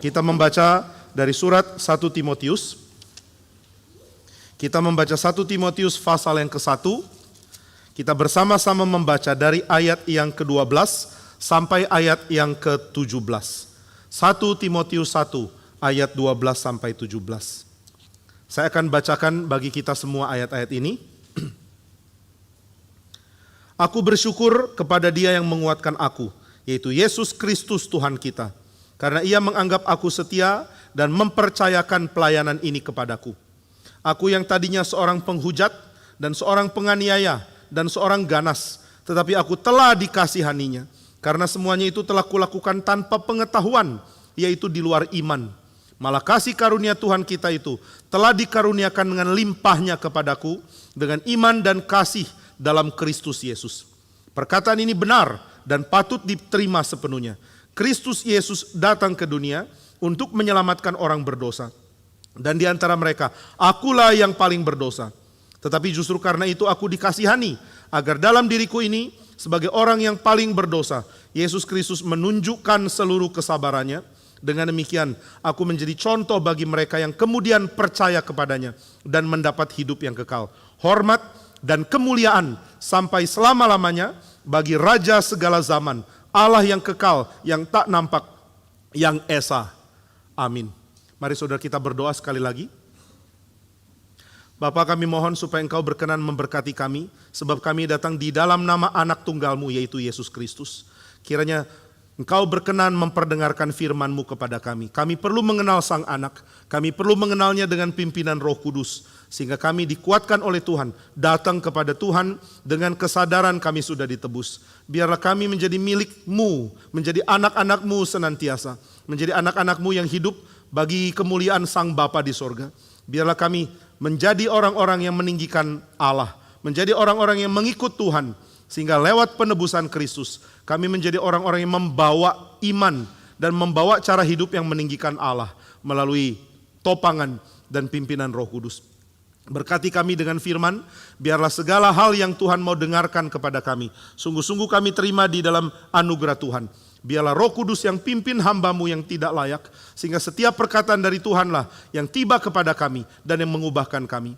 Kita membaca dari surat 1 Timotius. Kita membaca 1 Timotius pasal yang ke-1. Kita bersama-sama membaca dari ayat yang ke-12 sampai ayat yang ke-17. 1 Timotius 1 ayat 12 sampai 17. Saya akan bacakan bagi kita semua ayat-ayat ini. Aku bersyukur kepada Dia yang menguatkan aku, yaitu Yesus Kristus Tuhan kita. Karena Ia menganggap aku setia dan mempercayakan pelayanan ini kepadaku. Aku yang tadinya seorang penghujat dan seorang penganiaya dan seorang ganas, tetapi aku telah dikasihaninya. Karena semuanya itu telah kulakukan tanpa pengetahuan, yaitu di luar iman. Malah kasih karunia Tuhan kita itu telah dikaruniakan dengan limpahnya kepadaku dengan iman dan kasih dalam Kristus Yesus. Perkataan ini benar dan patut diterima sepenuhnya. Kristus Yesus datang ke dunia untuk menyelamatkan orang berdosa. Dan di antara mereka, akulah yang paling berdosa. Tetapi justru karena itu aku dikasihani, agar dalam diriku ini, sebagai orang yang paling berdosa, Yesus Kristus menunjukkan seluruh kesabarannya. Dengan demikian, aku menjadi contoh bagi mereka yang kemudian percaya kepadanya dan mendapat hidup yang kekal. Hormat dan kemuliaan sampai selama-lamanya bagi Raja segala zaman, Allah yang kekal, yang tak nampak, yang esa. Amin. Mari saudara kita berdoa sekali lagi. Bapa, kami mohon supaya Engkau berkenan memberkati kami, sebab kami datang di dalam nama anak tunggal-Mu, yaitu Yesus Kristus. Kiranya Engkau berkenan memperdengarkan firman-Mu kepada kami. Kami perlu mengenal Sang Anak, kami perlu mengenalnya dengan pimpinan Roh Kudus, sehingga kami dikuatkan oleh Tuhan, datang kepada Tuhan dengan kesadaran kami sudah ditebus. Biarlah kami menjadi milik-Mu, menjadi anak-anak-Mu senantiasa, menjadi anak-anak-Mu yang hidup bagi kemuliaan Sang Bapa di sorga. Biarlah kami menjadi orang-orang yang meninggikan Allah, menjadi orang-orang yang mengikut Tuhan, sehingga lewat penebusan Kristus, kami menjadi orang-orang yang membawa iman dan membawa cara hidup yang meninggikan Allah melalui topangan dan pimpinan Roh Kudus. Berkati kami dengan firman, biarlah segala hal yang Tuhan mau dengarkan kepada kami, sungguh-sungguh kami terima di dalam anugerah Tuhan. Biarlah Roh Kudus yang pimpin hamba-Mu yang tidak layak, sehingga setiap perkataan dari Tuhanlah yang tiba kepada kami dan yang mengubahkan kami.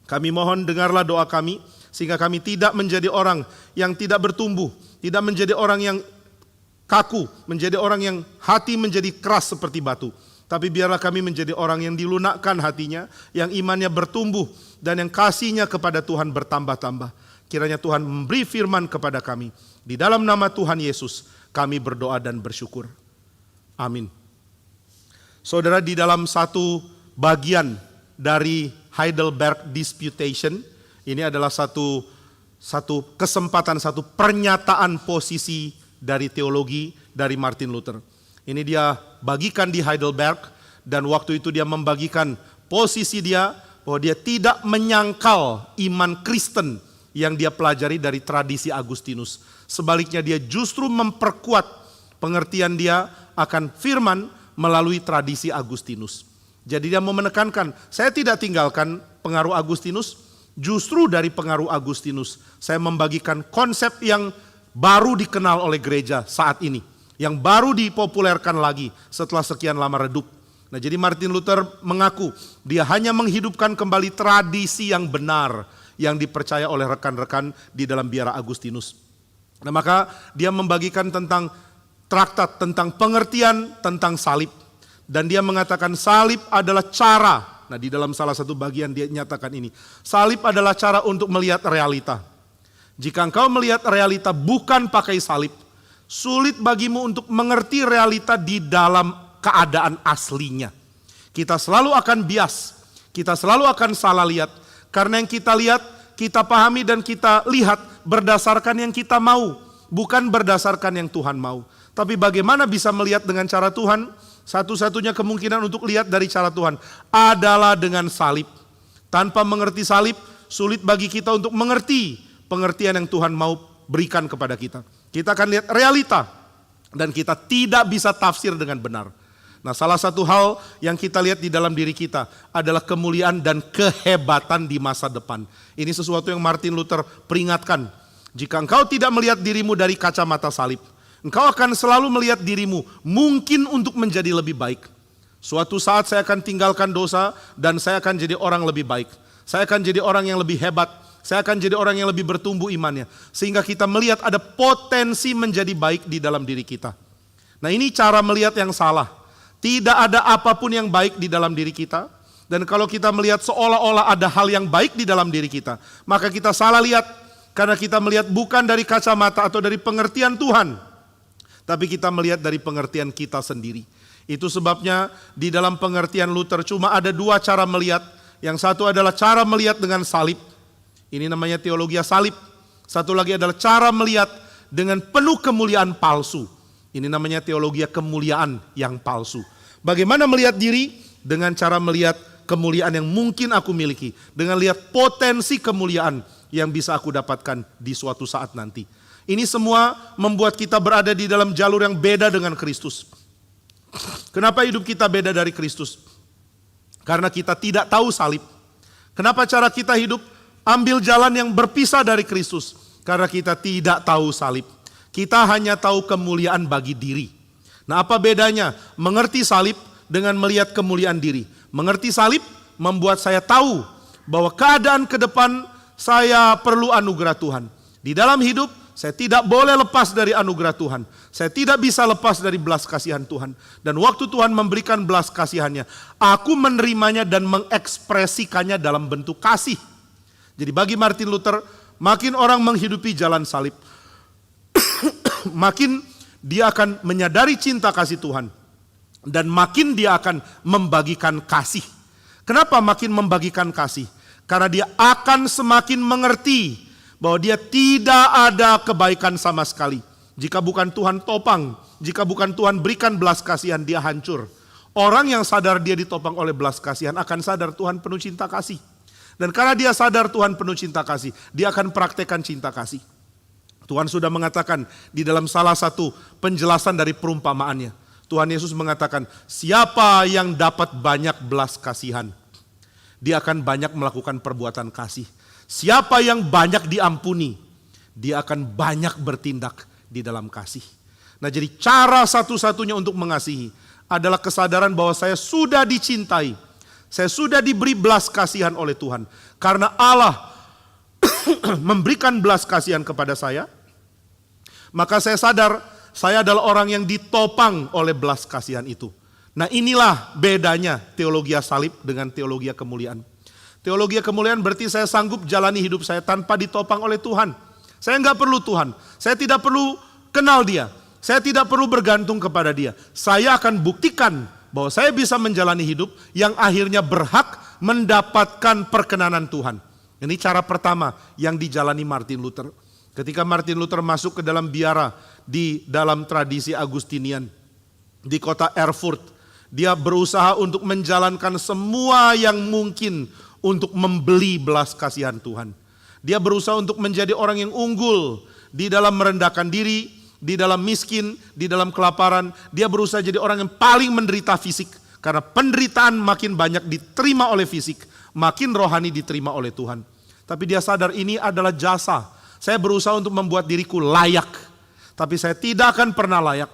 Kami mohon dengarlah doa kami, sehingga kami tidak menjadi orang yang tidak bertumbuh, tidak menjadi orang yang kaku, menjadi orang yang hati menjadi keras seperti batu. Tapi biarlah kami menjadi orang yang dilunakkan hatinya, yang imannya bertumbuh, dan yang kasihnya kepada Tuhan bertambah-tambah. Kiranya Tuhan memberi firman kepada kami. Di dalam nama Tuhan Yesus, kami berdoa dan bersyukur. Amin. Saudara, di dalam satu bagian dari Heidelberg Disputation, ini adalah satu kesempatan, satu pernyataan posisi dari teologi dari Martin Luther. Ini dia bagikan di Heidelberg, dan waktu itu dia membagikan posisi dia bahwa dia tidak menyangkal iman Kristen yang dia pelajari dari tradisi Agustinus. Sebaliknya dia justru memperkuat pengertian dia akan firman melalui tradisi Agustinus. Jadi dia mau menekankan, saya tidak tinggalkan pengaruh Agustinus, justru dari pengaruh Agustinus saya membagikan konsep yang baru dikenal oleh gereja saat ini, yang baru dipopulerkan lagi setelah sekian lama redup. Nah, jadi Martin Luther mengaku dia hanya menghidupkan kembali tradisi yang benar yang dipercaya oleh rekan-rekan di dalam biara Agustinus. Nah, maka dia membagikan tentang traktat, tentang pengertian tentang salib. Dan dia mengatakan salib adalah cara, nah di dalam salah satu bagian dia nyatakan ini, salib adalah cara untuk melihat realita. Jika engkau melihat realita bukan pakai salib, sulit bagimu untuk mengerti realita di dalam keadaan aslinya. Kita selalu akan bias, kita selalu akan salah lihat, karena yang kita lihat, kita pahami dan kita lihat berdasarkan yang kita mau, bukan berdasarkan yang Tuhan mau. Tapi bagaimana bisa melihat dengan cara Tuhan? Satu-satunya kemungkinan untuk lihat dari cara Tuhan adalah dengan salib. Tanpa mengerti salib, sulit bagi kita untuk mengerti pengertian yang Tuhan mau berikan kepada kita. Kita akan lihat realita dan kita tidak bisa tafsir dengan benar. Nah, salah satu hal yang kita lihat di dalam diri kita adalah kemuliaan dan kehebatan di masa depan. Ini sesuatu yang Martin Luther peringatkan. Jika engkau tidak melihat dirimu dari kacamata salib, Engkau akan selalu melihat dirimu mungkin untuk menjadi lebih baik. Suatu saat saya akan tinggalkan dosa dan saya akan jadi orang lebih baik. Saya akan jadi orang yang lebih hebat. Saya akan jadi orang yang lebih bertumbuh imannya. Sehingga kita melihat ada potensi menjadi baik di dalam diri kita. Nah, ini cara melihat yang salah. Tidak ada apapun yang baik di dalam diri kita. Dan kalau kita melihat seolah-olah ada hal yang baik di dalam diri kita, maka kita salah lihat. Karena kita melihat bukan dari kacamata atau dari pengertian Tuhan, tapi kita melihat dari pengertian kita sendiri. Itu sebabnya di dalam pengertian Luther cuma ada dua cara melihat. Yang satu adalah cara melihat dengan salib. Ini namanya teologi salib. Satu lagi adalah cara melihat dengan penuh kemuliaan palsu. Ini namanya teologi kemuliaan yang palsu. Bagaimana melihat diri? Dengan cara melihat kemuliaan yang mungkin aku miliki. Dengan lihat potensi kemuliaan yang bisa aku dapatkan di suatu saat nanti. Ini semua membuat kita berada di dalam jalur yang beda dengan Kristus. Kenapa hidup kita beda dari Kristus? Karena kita tidak tahu salib. Kenapa cara kita hidup ambil jalan yang berpisah dari Kristus? Karena kita tidak tahu salib. Kita hanya tahu kemuliaan bagi diri. Nah, apa bedanya mengerti salib dengan melihat kemuliaan diri? Mengerti salib membuat saya tahu bahwa keadaan ke depan saya perlu anugerah Tuhan. Di dalam hidup saya tidak boleh lepas dari anugerah Tuhan. Saya tidak bisa lepas dari belas kasihan Tuhan. Dan waktu Tuhan memberikan belas kasihannya, aku menerimanya dan mengekspresikannya dalam bentuk kasih. Jadi bagi Martin Luther, makin orang menghidupi jalan salib, makin dia akan menyadari cinta kasih Tuhan. Dan makin dia akan membagikan kasih. Kenapa makin membagikan kasih? Karena dia akan semakin mengerti bahwa dia tidak ada kebaikan sama sekali. Jika bukan Tuhan topang, jika bukan Tuhan berikan belas kasihan, dia hancur. Orang yang sadar dia ditopang oleh belas kasihan akan sadar Tuhan penuh cinta kasih. Dan karena dia sadar Tuhan penuh cinta kasih, dia akan praktekkan cinta kasih. Tuhan sudah mengatakan di dalam salah satu penjelasan dari perumpamaannya. Tuhan Yesus mengatakan, siapa yang dapat banyak belas kasihan, dia akan banyak melakukan perbuatan kasih. Siapa yang banyak diampuni, dia akan banyak bertindak di dalam kasih. Nah, jadi cara satu-satunya untuk mengasihi adalah kesadaran bahwa saya sudah dicintai. Saya sudah diberi belas kasihan oleh Tuhan. Karena Allah memberikan belas kasihan kepada saya, maka saya sadar saya adalah orang yang ditopang oleh belas kasihan itu. Nah, inilah bedanya teologi salib dengan teologi kemuliaan. Teologi kemuliaan berarti saya sanggup jalani hidup saya tanpa ditopang oleh Tuhan. Saya enggak perlu Tuhan. Saya tidak perlu kenal dia. Saya tidak perlu bergantung kepada dia. Saya akan buktikan bahwa saya bisa menjalani hidup yang akhirnya berhak mendapatkan perkenanan Tuhan. Ini cara pertama yang dijalani Martin Luther. Ketika Martin Luther masuk ke dalam biara di dalam tradisi Agustinian di kota Erfurt, dia berusaha untuk menjalankan semua yang mungkin untuk membeli belas kasihan Tuhan. Dia berusaha untuk menjadi orang yang unggul di dalam merendahkan diri, di dalam miskin, di dalam kelaparan. Dia berusaha jadi orang yang paling menderita fisik. Karena penderitaan makin banyak diterima oleh fisik, makin rohani diterima oleh Tuhan. Tapi dia sadar ini adalah jasa. Saya berusaha untuk membuat diriku layak, tapi saya tidak akan pernah layak.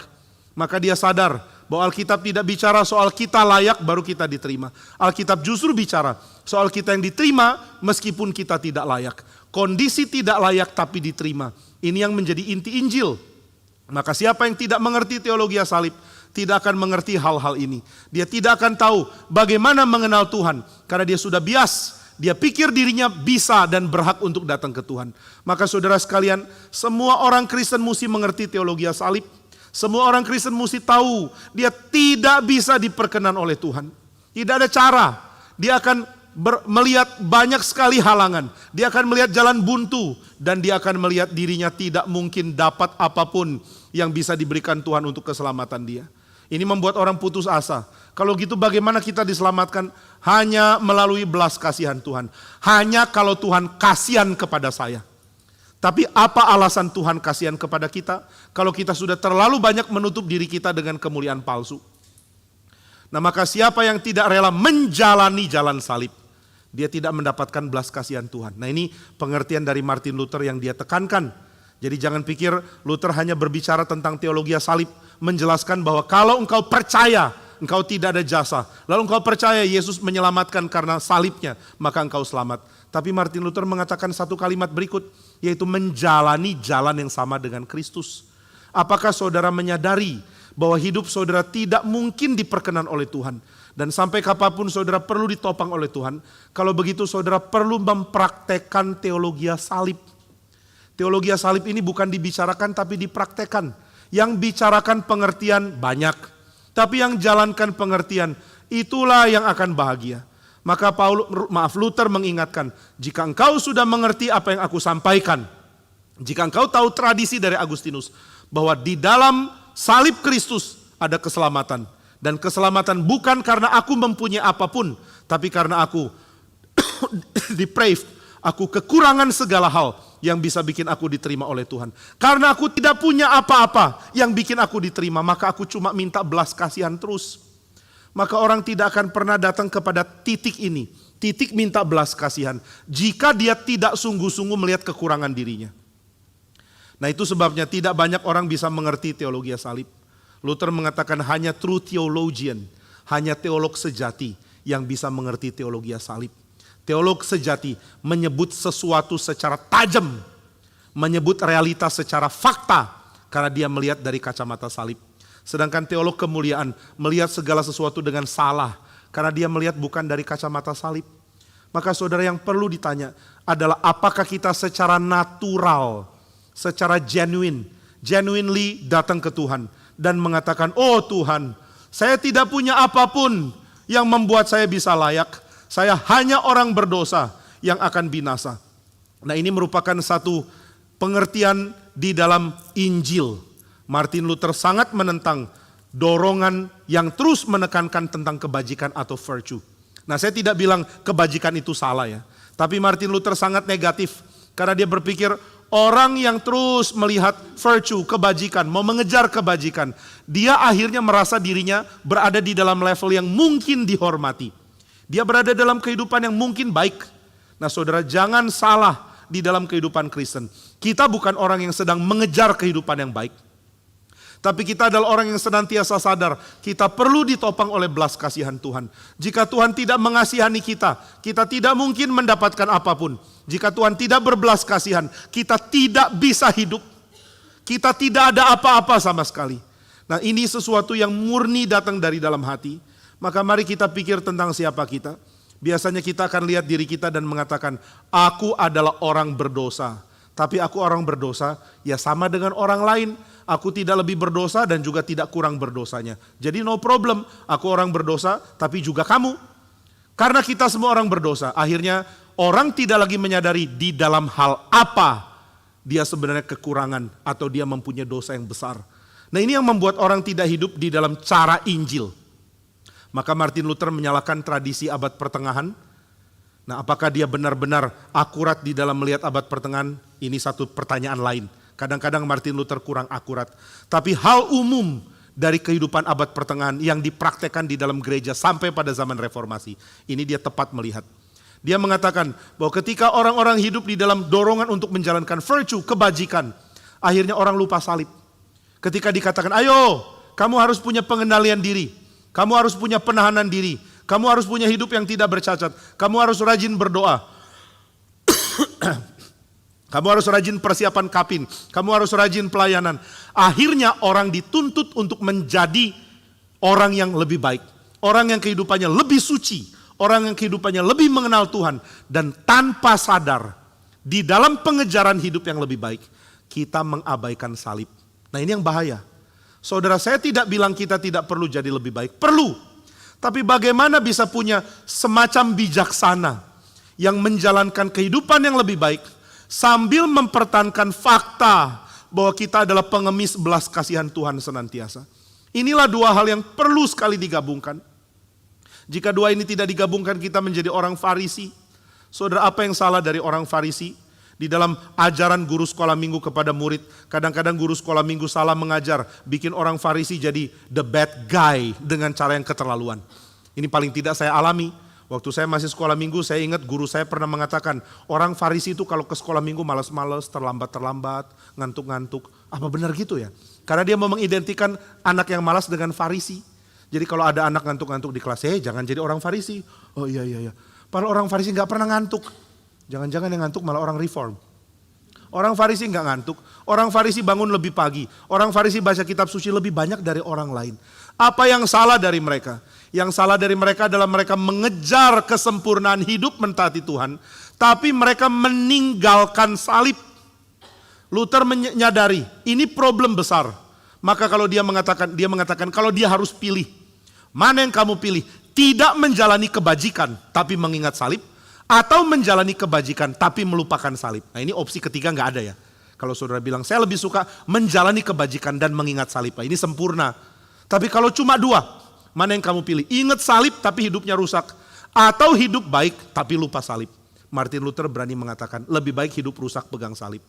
Maka dia sadar bahwa Alkitab tidak bicara soal kita layak baru kita diterima. Alkitab justru bicara soal kita yang diterima meskipun kita tidak layak. Kondisi tidak layak tapi diterima. Ini yang menjadi inti Injil. Maka siapa yang tidak mengerti teologi salib tidak akan mengerti hal-hal ini. Dia tidak akan tahu bagaimana mengenal Tuhan karena dia sudah bias. Dia pikir dirinya bisa dan berhak untuk datang ke Tuhan. Maka saudara sekalian, semua orang Kristen mesti mengerti teologi salib. Semua orang Kristen mesti tahu dia tidak bisa diperkenan oleh Tuhan. Tidak ada cara. Dia akan melihat banyak sekali halangan. Dia akan melihat jalan buntu. Dan dia akan melihat dirinya tidak mungkin dapat apapun yang bisa diberikan Tuhan untuk keselamatan dia. Ini membuat orang putus asa. Kalau gitu bagaimana kita diselamatkan? Hanya melalui belas kasihan Tuhan. Hanya kalau Tuhan kasihan kepada saya. Tapi apa alasan Tuhan kasihan kepada kita? Kalau kita sudah terlalu banyak menutup diri kita dengan kemuliaan palsu. Nah, maka siapa yang tidak rela menjalani jalan salib, dia tidak mendapatkan belas kasihan Tuhan. Nah, ini pengertian dari Martin Luther yang dia tekankan. Jadi jangan pikir Luther hanya berbicara tentang teologi salib, menjelaskan bahwa kalau engkau percaya, engkau tidak ada jasa. Lalu engkau percaya Yesus menyelamatkan karena salibnya, maka engkau selamat. Tapi Martin Luther mengatakan satu kalimat berikut, yaitu menjalani jalan yang sama dengan Kristus. Apakah saudara menyadari bahwa hidup saudara tidak mungkin diperkenan oleh Tuhan? Dan sampai kapanpun saudara perlu ditopang oleh Tuhan. Kalau begitu saudara perlu mempraktekkan teologi salib. Teologi salib ini bukan dibicarakan tapi dipraktekkan. Yang bicarakan pengertian banyak. Tapi yang jalankan pengertian, itulah yang akan bahagia. Maka Luther mengingatkan, jika engkau sudah mengerti apa yang aku sampaikan, jika engkau tahu tradisi dari Agustinus, bahwa di dalam salib Kristus ada keselamatan. Dan keselamatan bukan karena aku mempunyai apapun, tapi karena aku depraved, aku kekurangan segala hal yang bisa bikin aku diterima oleh Tuhan. Karena aku tidak punya apa-apa yang bikin aku diterima, maka aku cuma minta belas kasihan terus. Maka orang tidak akan pernah datang kepada titik ini, titik minta belas kasihan, jika dia tidak sungguh-sungguh melihat kekurangan dirinya. Nah itu sebabnya tidak banyak orang bisa mengerti teologi salib. Luther mengatakan hanya true theologian, hanya teolog sejati yang bisa mengerti teologi salib. Teolog sejati menyebut sesuatu secara tajam, menyebut realitas secara fakta, karena dia melihat dari kacamata salib. Sedangkan teolog kemuliaan melihat segala sesuatu dengan salah, karena dia melihat bukan dari kacamata salib. Maka saudara, yang perlu ditanya adalah apakah kita secara natural, secara genuinely datang ke Tuhan dan mengatakan, oh Tuhan, saya tidak punya apapun yang membuat saya bisa layak. Saya hanya orang berdosa yang akan binasa. Nah ini merupakan satu pengertian di dalam Injil. Martin Luther sangat menentang dorongan yang terus menekankan tentang kebajikan atau virtue. Nah saya tidak bilang kebajikan itu salah ya. Tapi Martin Luther sangat negatif. Karena dia berpikir orang yang terus melihat virtue, kebajikan, mau mengejar kebajikan, dia akhirnya merasa dirinya berada di dalam level yang mungkin dihormati. Dia berada dalam kehidupan yang mungkin baik. Nah saudara, jangan salah di dalam kehidupan Kristen. Kita bukan orang yang sedang mengejar kehidupan yang baik. Tapi kita adalah orang yang senantiasa sadar kita perlu ditopang oleh belas kasihan Tuhan. Jika Tuhan tidak mengasihani kita, kita tidak mungkin mendapatkan apapun. Jika Tuhan tidak berbelas kasihan, kita tidak bisa hidup. Kita tidak ada apa-apa sama sekali. Nah ini sesuatu yang murni datang dari dalam hati. Maka mari kita pikir tentang siapa kita. Biasanya kita akan lihat diri kita dan mengatakan, aku adalah orang berdosa. Tapi aku orang berdosa, ya sama dengan orang lain. Aku tidak lebih berdosa dan juga tidak kurang berdosanya. Jadi no problem, aku orang berdosa tapi juga kamu. Karena kita semua orang berdosa, akhirnya orang tidak lagi menyadari di dalam hal apa dia sebenarnya kekurangan atau dia mempunyai dosa yang besar. Nah ini yang membuat orang tidak hidup di dalam cara Injil. Maka Martin Luther menyalahkan tradisi abad pertengahan. Nah apakah dia benar-benar akurat di dalam melihat abad pertengahan? Ini satu pertanyaan lain. Kadang-kadang Martin Luther kurang akurat. Tapi hal umum dari kehidupan abad pertengahan yang dipraktekkan di dalam gereja sampai pada zaman reformasi. Ini dia tepat melihat. Dia mengatakan bahwa ketika orang-orang hidup di dalam dorongan untuk menjalankan virtue, kebajikan, akhirnya orang lupa salib. Ketika dikatakan, ayo kamu harus punya pengendalian diri. Kamu harus punya penahanan diri. Kamu harus punya hidup yang tidak bercacat. Kamu harus rajin berdoa. Kamu harus rajin persiapan kapin. Kamu harus rajin pelayanan. Akhirnya orang dituntut untuk menjadi orang yang lebih baik. Orang yang kehidupannya lebih suci. Orang yang kehidupannya lebih mengenal Tuhan. Dan tanpa sadar, di dalam pengejaran hidup yang lebih baik, kita mengabaikan salib. Nah ini yang bahaya. Saudara, saya tidak bilang kita tidak perlu jadi lebih baik. Perlu. Tapi bagaimana bisa punya semacam bijaksana yang menjalankan kehidupan yang lebih baik sambil mempertahankan fakta bahwa kita adalah pengemis belas kasihan Tuhan senantiasa. Inilah dua hal yang perlu sekali digabungkan. Jika dua ini tidak digabungkan, kita menjadi orang Farisi. Saudara, apa yang salah dari orang Farisi? Di dalam ajaran guru sekolah minggu kepada murid, kadang-kadang guru sekolah minggu salah mengajar, bikin orang Farisi jadi the bad guy dengan cara yang keterlaluan. Ini paling tidak saya alami. Waktu saya masih sekolah minggu, saya ingat guru saya pernah mengatakan, orang Farisi itu kalau ke sekolah minggu malas-malas, terlambat-terlambat, ngantuk-ngantuk. Apa benar gitu ya? Karena dia mau mengidentikan anak yang malas dengan Farisi. Jadi kalau ada anak ngantuk-ngantuk di kelas, jangan jadi orang Farisi. Oh iya. Padahal orang Farisi gak pernah ngantuk. Jangan-jangan yang ngantuk malah orang reform. Orang Farisi gak ngantuk. Orang Farisi bangun lebih pagi. Orang Farisi baca kitab suci lebih banyak dari orang lain. Apa yang salah dari mereka? Yang salah dari mereka adalah mereka mengejar kesempurnaan hidup mentaati Tuhan, tapi mereka meninggalkan salib. Luther menyadari ini problem besar. Maka kalau dia mengatakan kalau dia harus pilih, mana yang kamu pilih? Tidak menjalani kebajikan tapi mengingat salib, atau menjalani kebajikan tapi melupakan salib. Nah, ini opsi ketiga nggak ada ya. Kalau saudara bilang saya lebih suka menjalani kebajikan dan mengingat salib, nah, ini sempurna. Tapi kalau cuma dua, mana yang kamu pilih? Ingat salib tapi hidupnya rusak, atau hidup baik tapi lupa salib? Martin Luther berani mengatakan lebih baik hidup rusak pegang salib.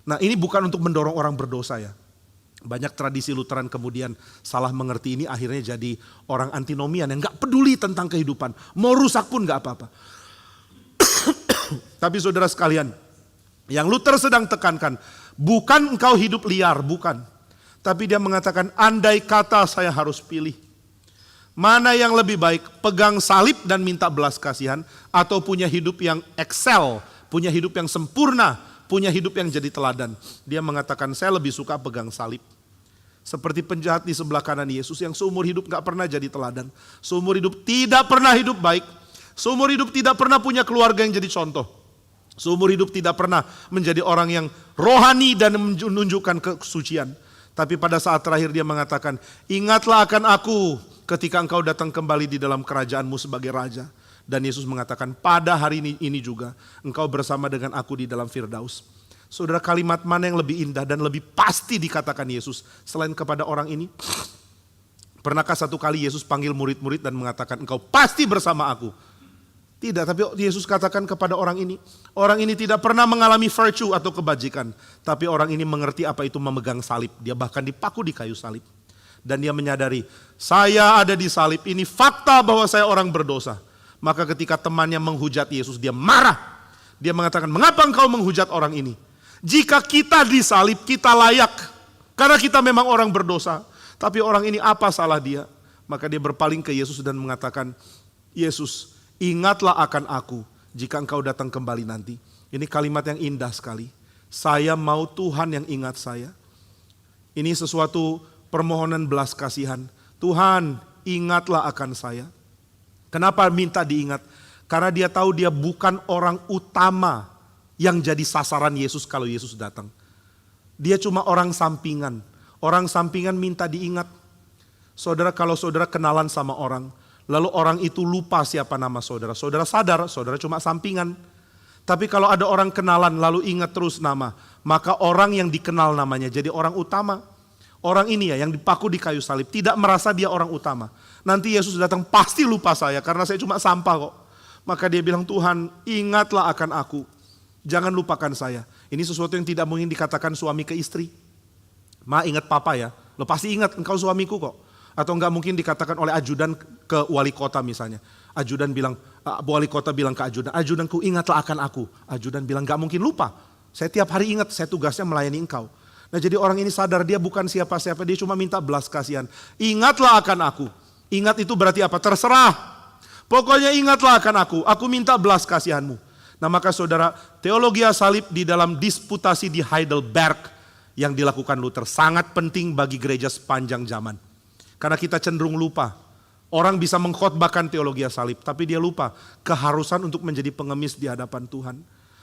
Nah, ini bukan untuk mendorong orang berdosa ya. Banyak tradisi Lutheran kemudian salah mengerti ini, akhirnya jadi orang antinomian yang gak peduli tentang kehidupan. Mau rusak pun gak apa-apa. Tapi saudara sekalian, yang Luther sedang tekankan, bukan engkau hidup liar, bukan. Tapi dia mengatakan, andai kata saya harus pilih, mana yang lebih baik, pegang salib dan minta belas kasihan, atau punya hidup yang excel, punya hidup yang sempurna, punya hidup yang jadi teladan. Dia mengatakan, saya lebih suka pegang salib. Seperti penjahat di sebelah kanan Yesus yang seumur hidup gak pernah jadi teladan. Seumur hidup tidak pernah hidup baik. Seumur hidup tidak pernah punya keluarga yang jadi contoh. Seumur hidup tidak pernah menjadi orang yang rohani dan menunjukkan kesucian. Tapi pada saat terakhir dia mengatakan, ingatlah akan aku ketika engkau datang kembali di dalam kerajaanmu sebagai raja. Dan Yesus mengatakan, pada hari ini juga engkau bersama dengan aku di dalam Firdaus. Saudara, kalimat mana yang lebih indah dan lebih pasti dikatakan Yesus selain kepada orang ini? Pernahkah satu kali Yesus panggil murid-murid dan mengatakan, engkau pasti bersama aku? Tidak, tapi Yesus katakan kepada orang ini tidak pernah mengalami virtue atau kebajikan. Tapi orang ini mengerti apa itu memegang salib. Dia bahkan dipaku di kayu salib. Dan dia menyadari, saya ada di salib, ini fakta bahwa saya orang berdosa. Maka ketika temannya menghujat Yesus, dia marah. Dia mengatakan, mengapa engkau menghujat orang ini? Jika kita disalib, kita layak. Karena kita memang orang berdosa. Tapi orang ini apa salah dia? Maka dia berpaling ke Yesus dan mengatakan, Yesus, ingatlah akan aku jika engkau datang kembali nanti. Ini kalimat yang indah sekali. Saya mau Tuhan yang ingat saya. Ini sesuatu permohonan belas kasihan. Tuhan, ingatlah akan saya. Kenapa minta diingat? Karena dia tahu dia bukan orang utama yang jadi sasaran Yesus kalau Yesus datang. Dia cuma orang sampingan. Orang sampingan minta diingat. Saudara, kalau saudara kenalan sama orang, lalu orang itu lupa siapa nama saudara. Saudara sadar, saudara cuma sampingan. Tapi kalau ada orang kenalan lalu ingat terus nama, maka orang yang dikenal namanya jadi orang utama. Orang ini ya yang dipaku di kayu salib tidak merasa dia orang utama. Nanti Yesus datang pasti lupa saya karena saya cuma sampah kok. Maka dia bilang, Tuhan ingatlah akan aku. Jangan lupakan saya. Ini sesuatu yang tidak mungkin dikatakan suami ke istri. Ma, ingat papa ya. Lo pasti ingat engkau suamiku kok. Atau enggak mungkin dikatakan oleh ajudan ke wali kota misalnya. Ajudan bilang, wali kota bilang ke ajudan, ajudanku ingatlah akan aku. Ajudan bilang, enggak mungkin lupa. Saya tiap hari ingat, saya tugasnya melayani engkau. Nah, jadi orang ini sadar dia bukan siapa-siapa, dia cuma minta belas kasihan. Ingatlah akan aku. Ingat itu berarti apa? Terserah. Pokoknya ingatlah akan aku minta belas kasihanmu. Nah, maka saudara, teologi salib di dalam disputasi di Heidelberg yang dilakukan Luther sangat penting bagi gereja sepanjang zaman. Karena kita cenderung lupa. Orang bisa mengkhotbahkan teologi salib, tapi dia lupa keharusan untuk menjadi pengemis di hadapan Tuhan.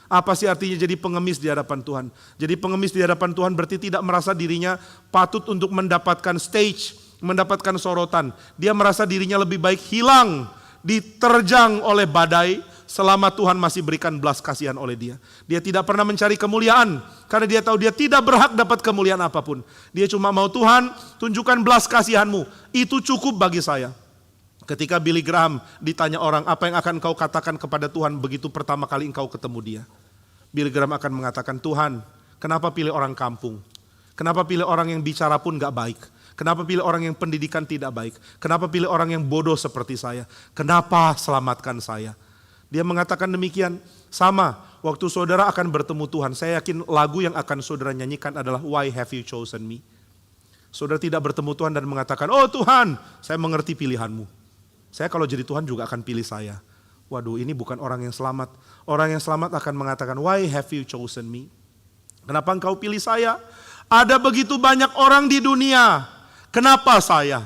Apa sih artinya jadi pengemis di hadapan Tuhan? Jadi pengemis di hadapan Tuhan berarti tidak merasa dirinya patut untuk mendapatkan stage, mendapatkan sorotan. Dia merasa dirinya lebih baik hilang, diterjang oleh badai selama Tuhan masih berikan belas kasihan oleh dia. Dia tidak pernah mencari kemuliaan karena dia tahu dia tidak berhak dapat kemuliaan apapun. Dia cuma mau, Tuhan tunjukkan belas kasihanmu, itu cukup bagi saya. Ketika Billy Graham ditanya orang, apa yang akan kau katakan kepada Tuhan begitu pertama kali engkau ketemu dia? Billy Graham akan mengatakan, Tuhan kenapa pilih orang kampung? Kenapa pilih orang yang bicara pun gak baik? Kenapa pilih orang yang pendidikan tidak baik? Kenapa pilih orang yang bodoh seperti saya? Kenapa selamatkan saya? Dia mengatakan demikian. Sama, waktu saudara akan bertemu Tuhan, saya yakin lagu yang akan saudara nyanyikan adalah Why Have You Chosen Me? Saudara tidak bertemu Tuhan dan mengatakan, oh Tuhan, saya mengerti pilihanmu. Saya kalau jadi Tuhan juga akan pilih saya. Waduh, ini bukan orang yang selamat. Orang yang selamat akan mengatakan, why have you chosen me? Kenapa engkau pilih saya? Ada begitu banyak orang di dunia. Kenapa saya?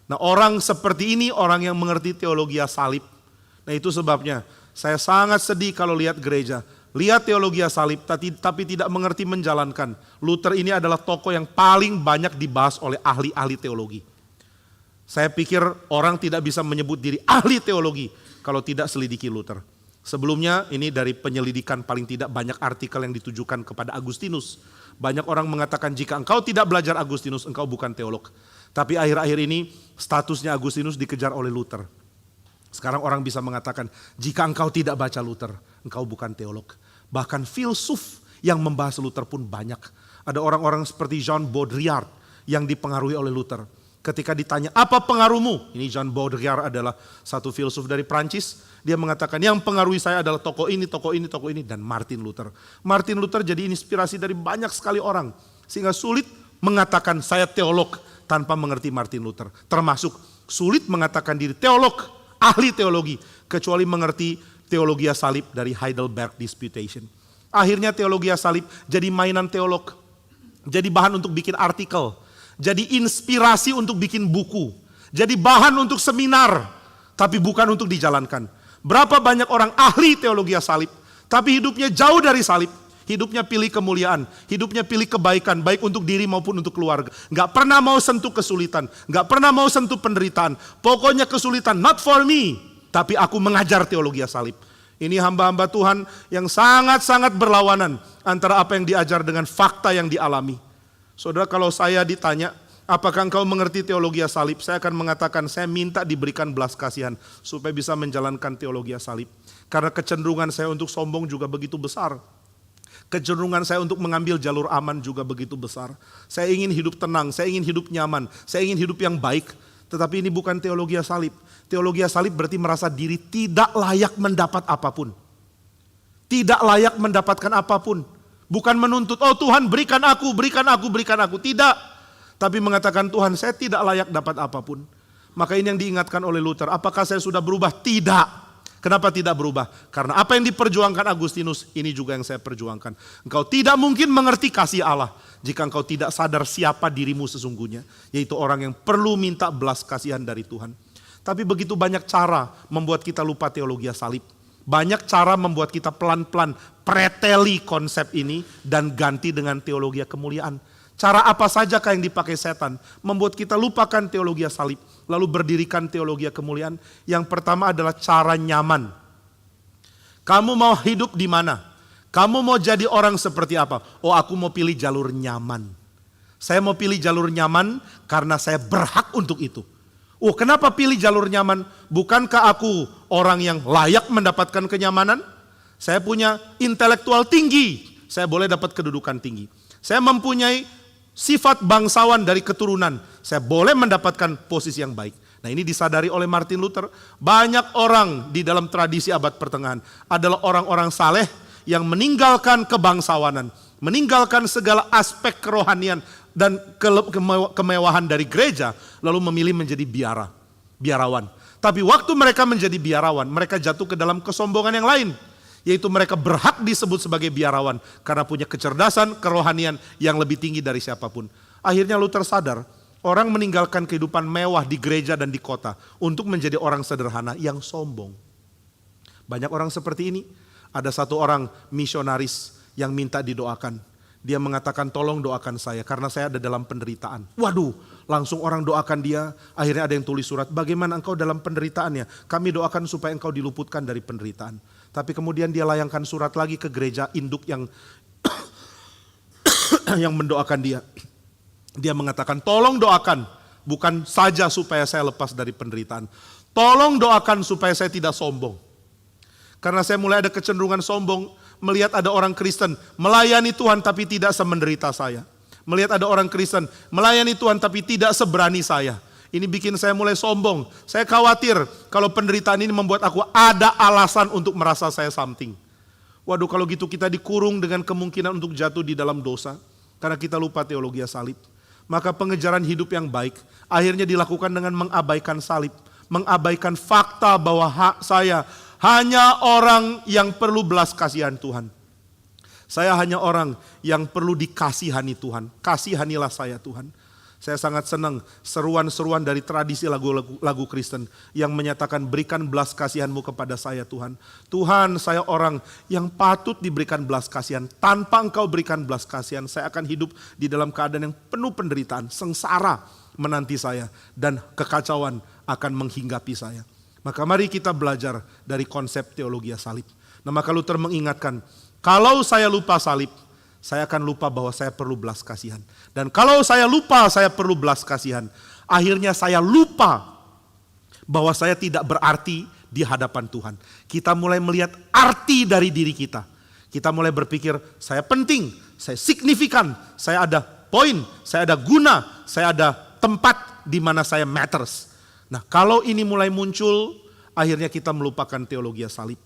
Nah, orang seperti ini orang yang mengerti teologi salib. Nah, itu sebabnya saya sangat sedih kalau lihat gereja. Lihat teologi salib tapi tidak mengerti menjalankan. Luther ini adalah tokoh yang paling banyak dibahas oleh ahli-ahli teologi. Saya pikir orang tidak bisa menyebut diri ahli teologi kalau tidak selidiki Luther. Sebelumnya ini dari penyelidikan paling tidak banyak artikel yang ditujukan kepada Agustinus. Banyak orang mengatakan jika engkau tidak belajar Agustinus, engkau bukan teolog. Tapi akhir-akhir ini statusnya Agustinus dikejar oleh Luther. Sekarang orang bisa mengatakan jika engkau tidak baca Luther, engkau bukan teolog. Bahkan filsuf yang membahas Luther pun banyak. Ada orang-orang seperti Jean Baudrillard yang dipengaruhi oleh Luther. Ketika ditanya apa pengaruhmu? Ini Jean Baudrillard adalah satu filsuf dari Prancis. Dia mengatakan yang pengaruhi saya adalah tokoh ini, tokoh ini, tokoh ini. Dan Martin Luther. Martin Luther jadi inspirasi dari banyak sekali orang. Sehingga sulit mengatakan saya teolog tanpa mengerti Martin Luther. Termasuk sulit mengatakan diri teolog, ahli teologi. Kecuali mengerti teologi salib dari Heidelberg Disputation. Akhirnya teologi salib jadi mainan teolog. Jadi bahan untuk bikin artikel. Jadi inspirasi untuk bikin buku. Jadi bahan untuk seminar. Tapi bukan untuk dijalankan. Berapa banyak orang ahli teologi salib. Tapi hidupnya jauh dari salib. Hidupnya pilih kemuliaan. Hidupnya pilih kebaikan. Baik untuk diri maupun untuk keluarga. Gak pernah mau sentuh kesulitan. Gak pernah mau sentuh penderitaan. Pokoknya kesulitan not for me. Tapi aku mengajar teologi salib. Ini hamba-hamba Tuhan yang sangat-sangat berlawanan. Antara apa yang diajar dengan fakta yang dialami. Saudara, kalau saya ditanya, apakah engkau mengerti teologi salib? Saya akan mengatakan, saya minta diberikan belas kasihan supaya bisa menjalankan teologi salib. Karena kecenderungan saya untuk sombong juga begitu besar. Kecenderungan saya untuk mengambil jalur aman juga begitu besar. Saya ingin hidup tenang, saya ingin hidup nyaman, saya ingin hidup yang baik. Tetapi ini bukan teologi salib. Teologi salib berarti merasa diri tidak layak mendapat apapun. Tidak layak mendapatkan apapun. Bukan menuntut, oh Tuhan berikan aku, berikan aku, berikan aku. Tidak. Tapi mengatakan Tuhan saya tidak layak dapat apapun. Maka ini yang diingatkan oleh Luther. Apakah saya sudah berubah? Tidak. Kenapa tidak berubah? Karena apa yang diperjuangkan Agustinus, ini juga yang saya perjuangkan. Engkau tidak mungkin mengerti kasih Allah jika engkau tidak sadar siapa dirimu sesungguhnya. Yaitu orang yang perlu minta belas kasihan dari Tuhan. Tapi begitu banyak cara membuat kita lupa teologi salib. Banyak cara membuat kita pelan-pelan preteli konsep ini dan ganti dengan teologi kemuliaan. Cara apa sajakah yang dipakai setan membuat kita lupakan teologi salib lalu berdirikan teologi kemuliaan? Yang pertama adalah cara nyaman. Kamu mau hidup di mana? Kamu mau jadi orang seperti apa? Oh, aku mau pilih jalur nyaman. Saya mau pilih jalur nyaman karena saya berhak untuk itu. Oh, kenapa pilih jalur nyaman? Bukankah aku orang yang layak mendapatkan kenyamanan? Saya punya intelektual tinggi. Saya boleh dapat kedudukan tinggi. Saya mempunyai sifat bangsawan dari keturunan. Saya boleh mendapatkan posisi yang baik. Nah, ini disadari oleh Martin Luther. Banyak orang di dalam tradisi abad pertengahan adalah orang-orang saleh yang meninggalkan kebangsawanan. Meninggalkan segala aspek kerohanian dan kemewahan dari gereja, lalu memilih menjadi biarawan. Tapi waktu mereka menjadi biarawan, mereka jatuh ke dalam kesombongan yang lain. Yaitu mereka berhak disebut sebagai biarawan karena punya kecerdasan, kerohanian yang lebih tinggi dari siapapun. Akhirnya Luther sadar, orang meninggalkan kehidupan mewah di gereja dan di kota untuk menjadi orang sederhana yang sombong. Banyak orang seperti ini. Ada satu orang misionaris yang minta didoakan. Dia mengatakan tolong doakan saya karena saya ada dalam penderitaan. Waduh, langsung orang doakan dia. Akhirnya ada yang tulis surat, bagaimana engkau dalam penderitaannya? Kami doakan supaya engkau diluputkan dari penderitaan. Tapi kemudian dia layangkan surat lagi ke gereja induk yang yang mendoakan dia. Dia mengatakan tolong doakan, bukan saja supaya saya lepas dari penderitaan. Tolong doakan supaya saya tidak sombong. Karena saya mulai ada kecenderungan sombong. Melihat ada orang Kristen melayani Tuhan tapi tidak semenderita saya. Melihat ada orang Kristen melayani Tuhan tapi tidak seberani saya. Ini bikin saya mulai sombong. Saya khawatir kalau penderitaan ini membuat aku ada alasan untuk merasa saya something. Waduh, kalau gitu kita dikurung dengan kemungkinan untuk jatuh di dalam dosa. Karena kita lupa teologi salib. Maka pengejaran hidup yang baik akhirnya dilakukan dengan mengabaikan salib. Mengabaikan fakta bahwa saya hanya orang yang perlu belas kasihan Tuhan. Saya hanya orang yang perlu dikasihani Tuhan. Kasihanilah saya Tuhan. Saya sangat senang seruan-seruan dari tradisi lagu Kristen yang menyatakan berikan belas kasihanmu kepada saya Tuhan. Tuhan, saya orang yang patut diberikan belas kasihan. Tanpa engkau berikan belas kasihan, saya akan hidup di dalam keadaan yang penuh penderitaan. Sengsara menanti saya dan kekacauan akan menghinggapi saya. Maka mari kita belajar dari konsep teologi salib. Nah, maka Luther mengingatkan, kalau saya lupa salib, saya akan lupa bahwa saya perlu belas kasihan. Dan kalau saya lupa saya perlu belas kasihan, akhirnya saya lupa bahwa saya tidak berarti di hadapan Tuhan. Kita mulai melihat arti dari diri kita. Kita mulai berpikir, saya penting, saya signifikan, saya ada poin, saya ada guna, saya ada tempat di mana saya matters. Nah, kalau ini mulai muncul, akhirnya kita melupakan teologi salib.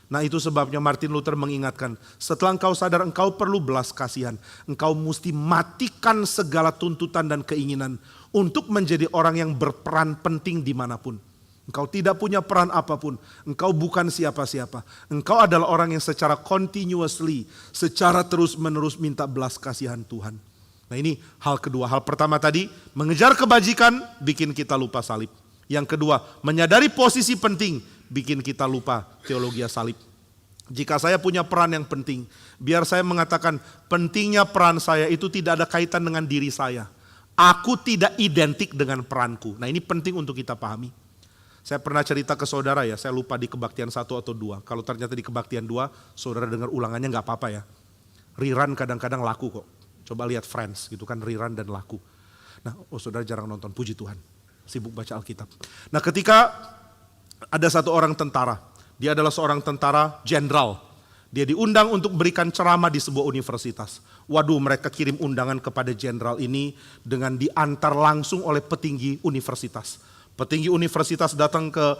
Nah, itu sebabnya Martin Luther mengingatkan, setelah engkau sadar engkau perlu belas kasihan, engkau mesti matikan segala tuntutan dan keinginan untuk menjadi orang yang berperan penting dimanapun. Engkau tidak punya peran apapun, engkau bukan siapa-siapa. Engkau adalah orang yang secara continuously, secara terus-menerus minta belas kasihan Tuhan. Nah, ini hal kedua. Hal pertama tadi, mengejar kebajikan bikin kita lupa salib. Yang kedua, menyadari posisi penting bikin kita lupa teologi salib. Jika saya punya peran yang penting, biar saya mengatakan pentingnya peran saya itu tidak ada kaitan dengan diri saya. Aku tidak identik dengan peranku. Nah, ini penting untuk kita pahami. Saya pernah cerita ke saudara ya, saya lupa di kebaktian 1 atau 2. Kalau ternyata di kebaktian 2, saudara dengar ulangannya gak apa-apa ya. Rerun kadang-kadang laku kok. Coba lihat Friends gitu kan, rerun dan laku. Nah, saudara jarang nonton, puji Tuhan. Sibuk baca Alkitab. Nah, ketika ada satu orang tentara, dia adalah seorang tentara jenderal. Dia diundang untuk berikan ceramah di sebuah universitas. Waduh, mereka kirim undangan kepada jenderal ini dengan diantar langsung oleh petinggi universitas. Petinggi universitas datang ke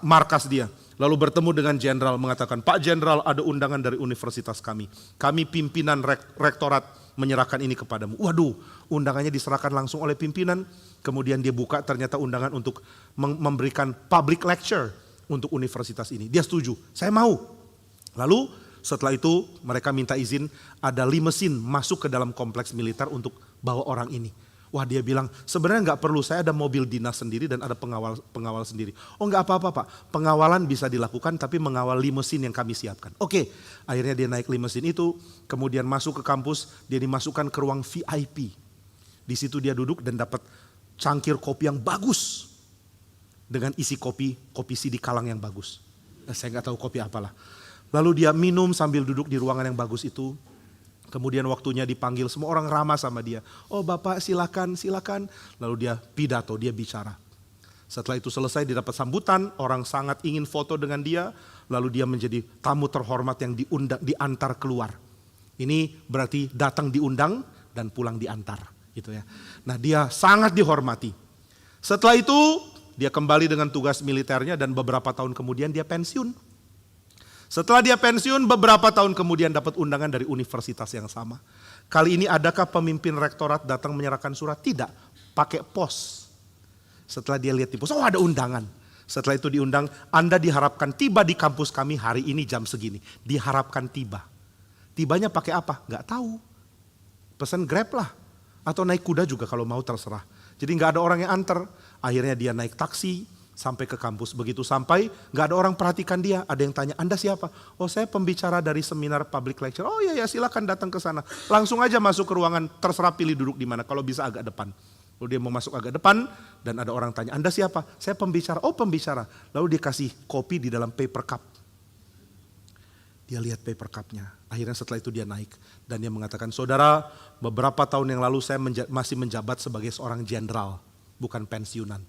markas dia. Lalu bertemu dengan jenderal mengatakan, Pak Jenderal, ada undangan dari universitas kami. Kami pimpinan rektorat menyerahkan ini kepadamu. Waduh, undangannya diserahkan langsung oleh pimpinan. Kemudian dia buka ternyata undangan untuk memberikan public lecture untuk universitas ini. Dia setuju, saya mau. Lalu setelah itu mereka minta izin, ada limusin masuk ke dalam kompleks militer untuk bawa orang ini. Wah, dia bilang sebenarnya nggak perlu, saya ada mobil dinas sendiri dan ada pengawal sendiri. Oh, nggak apa-apa Pak, pengawalan bisa dilakukan tapi mengawal limusin yang kami siapkan. Oke, akhirnya dia naik limusin itu, kemudian masuk ke kampus, dia dimasukkan ke ruang VIP. Di situ dia duduk dan dapat cangkir kopi yang bagus dengan isi kopi CD Kalang yang bagus. Nah, saya nggak tahu kopi apalah. Lalu dia minum sambil duduk di ruangan yang bagus itu. Kemudian waktunya dipanggil, semua orang ramah sama dia. Oh Bapak silakan. Lalu dia pidato, dia bicara. Setelah itu selesai dia dapat sambutan, orang sangat ingin foto dengan dia. Lalu dia menjadi tamu terhormat yang diantar keluar. Ini berarti datang diundang dan pulang diantar. Gitu ya. Nah, dia sangat dihormati. Setelah itu dia kembali dengan tugas militernya dan beberapa tahun kemudian dia pensiun. Setelah dia pensiun, beberapa tahun kemudian dapat undangan dari universitas yang sama. Kali ini adakah pemimpin rektorat datang menyerahkan surat? Tidak, pakai pos. Setelah dia lihat di pos, oh ada undangan. Setelah itu diundang, Anda diharapkan tiba di kampus kami hari ini jam segini. Diharapkan tiba. Tibanya pakai apa? Gak tahu. Pesan Grab lah. Atau naik kuda juga kalau mau terserah. Jadi gak ada orang yang antar. Akhirnya dia naik taksi. Sampai ke kampus, begitu sampai gak ada orang perhatikan dia. Ada yang tanya, Anda siapa? Oh, saya pembicara dari seminar public lecture. Oh iya silakan datang ke sana. Langsung aja masuk ke ruangan, terserah pilih duduk di mana. Kalau bisa agak depan. Lalu dia mau masuk agak depan dan ada orang tanya, Anda siapa? Saya pembicara. Oh pembicara. Lalu dia kasih kopi di dalam paper cup. Dia lihat paper cupnya. Akhirnya setelah itu dia naik dan dia mengatakan, saudara, beberapa tahun yang lalu saya masih menjabat sebagai seorang jenderal, bukan pensiunan.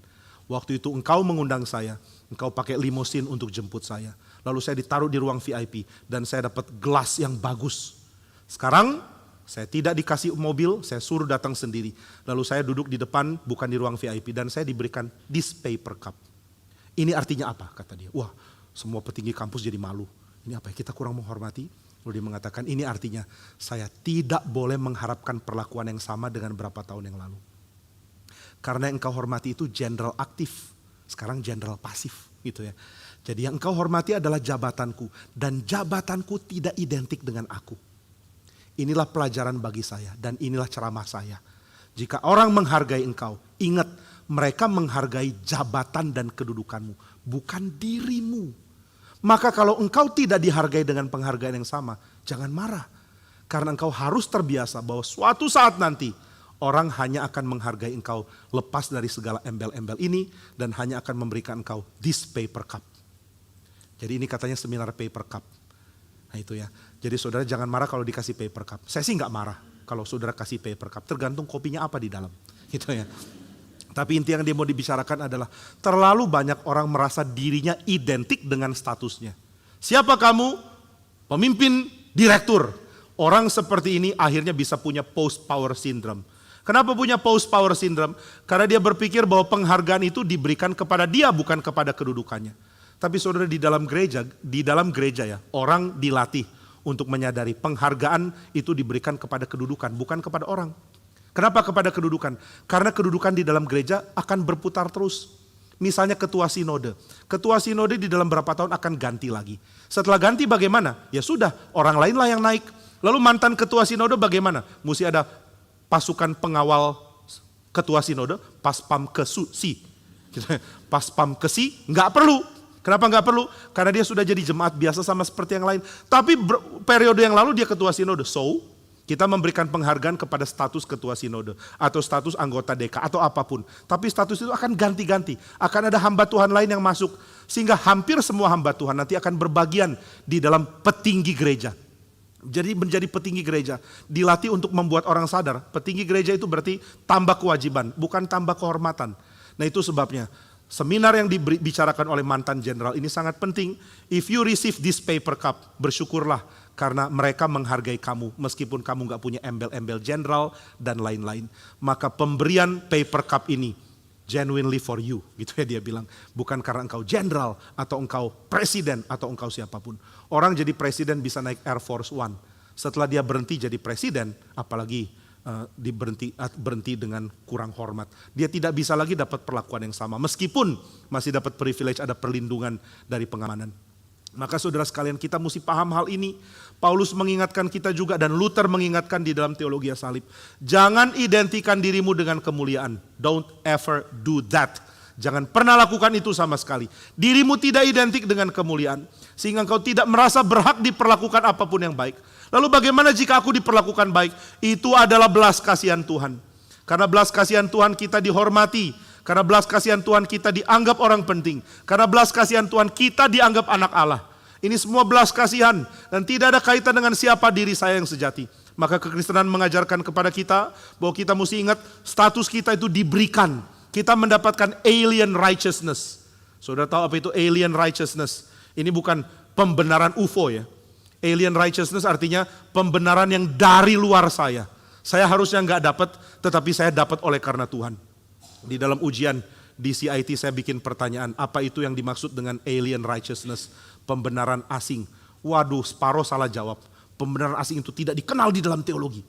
Waktu itu engkau mengundang saya, engkau pakai limusin untuk jemput saya. Lalu saya ditaruh di ruang VIP dan saya dapat gelas yang bagus. Sekarang Saya tidak dikasih mobil, saya suruh datang sendiri. Lalu saya duduk di depan, bukan di ruang VIP, dan saya diberikan this paper cup. Ini artinya apa? Kata dia. Wah, semua petinggi kampus jadi malu. Ini apa ya? Kita kurang menghormati. Lalu dia mengatakan, ini artinya saya tidak boleh mengharapkan perlakuan yang sama dengan berapa tahun yang lalu. Karena yang engkau hormati itu jenderal aktif, sekarang jenderal pasif gitu ya. Jadi yang engkau hormati adalah jabatanku, dan jabatanku tidak identik dengan aku. Inilah pelajaran bagi saya dan inilah ceramah saya. Jika orang menghargai engkau, ingat mereka menghargai jabatan dan kedudukanmu, bukan dirimu. Maka kalau engkau tidak dihargai dengan penghargaan yang sama, jangan marah. Karena engkau harus terbiasa bahwa suatu saat nanti orang hanya akan menghargai engkau lepas dari segala embel-embel ini dan hanya akan memberikan engkau this paper cup. Jadi ini katanya seminar paper cup. Nah itu ya. Jadi saudara jangan marah kalau dikasih paper cup. Saya sih nggak marah kalau saudara kasih paper cup. Tergantung kopinya apa di dalam. Gitu ya. Tapi inti yang dia mau dibicarakan adalah terlalu banyak orang merasa dirinya identik dengan statusnya. Siapa kamu? Pemimpin, direktur. Orang seperti ini akhirnya bisa punya post power syndrome. Kenapa punya post power syndrome? Karena dia berpikir bahwa penghargaan itu diberikan kepada dia bukan kepada kedudukannya. Tapi saudara di dalam gereja ya, orang dilatih untuk menyadari penghargaan itu diberikan kepada kedudukan, bukan kepada orang. Kenapa kepada kedudukan? Karena kedudukan di dalam gereja akan berputar terus. Misalnya ketua sinode. Ketua sinode di dalam berapa tahun akan ganti lagi. Setelah ganti bagaimana? Ya sudah, orang lainlah yang naik. Lalu mantan ketua sinode bagaimana? Mesti ada pasukan pengawal ketua sinode, paspam si. Paspam kesi, nggak perlu. Kenapa nggak perlu? Karena dia sudah jadi jemaat biasa sama seperti yang lain. Tapi periode yang lalu dia ketua sinode. So, kita memberikan penghargaan kepada status ketua sinode. Atau status anggota DK atau apapun. Tapi status itu akan ganti-ganti. Akan ada hamba Tuhan lain yang masuk. Sehingga hampir semua hamba Tuhan nanti akan berbagian di dalam petinggi gereja. Jadi menjadi petinggi gereja. Dilatih untuk membuat orang sadar. Petinggi gereja itu berarti tambah kewajiban. Bukan tambah kehormatan. Nah itu sebabnya. Seminar yang dibicarakan oleh mantan jenderal ini sangat penting. If you receive this paper cup, bersyukurlah karena mereka menghargai kamu meskipun kamu gak punya embel-embel jenderal dan lain-lain. Maka pemberian paper cup ini genuinely for you, gitu ya dia bilang. Bukan karena engkau jenderal atau engkau presiden atau engkau siapapun. Orang jadi presiden bisa naik Air Force One. Setelah dia berhenti jadi presiden, apalagi berhenti dengan kurang hormat. Dia tidak bisa lagi dapat perlakuan yang sama. Meskipun masih dapat privilege, ada perlindungan dari pengamanan. Maka saudara sekalian kita mesti paham hal ini. Paulus mengingatkan kita juga dan Luther mengingatkan di dalam teologi salib. Jangan identikan dirimu dengan kemuliaan. Don't ever do that. Jangan pernah lakukan itu sama sekali. Dirimu tidak identik dengan kemuliaan. Sehingga engkau tidak merasa berhak diperlakukan apapun yang baik. Lalu bagaimana jika aku diperlakukan baik? Itu adalah belas kasihan Tuhan. Karena belas kasihan Tuhan kita dihormati. Karena belas kasihan Tuhan kita dianggap orang penting. Karena belas kasihan Tuhan kita dianggap anak Allah. Ini semua belas kasihan. Dan tidak ada kaitan dengan siapa diri saya yang sejati. Maka kekristenan mengajarkan kepada kita bahwa kita mesti ingat status kita itu diberikan. Kita mendapatkan alien righteousness. Saudara tahu apa itu alien righteousness? Ini bukan pembenaran UFO ya. Alien righteousness artinya pembenaran yang dari luar saya. Saya harusnya nggak dapat, tetapi saya dapat oleh karena Tuhan. Di dalam ujian di CIT saya bikin pertanyaan, apa itu yang dimaksud dengan alien righteousness? Pembenaran asing. Waduh, separuh salah jawab. Pembenaran asing itu tidak dikenal di dalam teologi.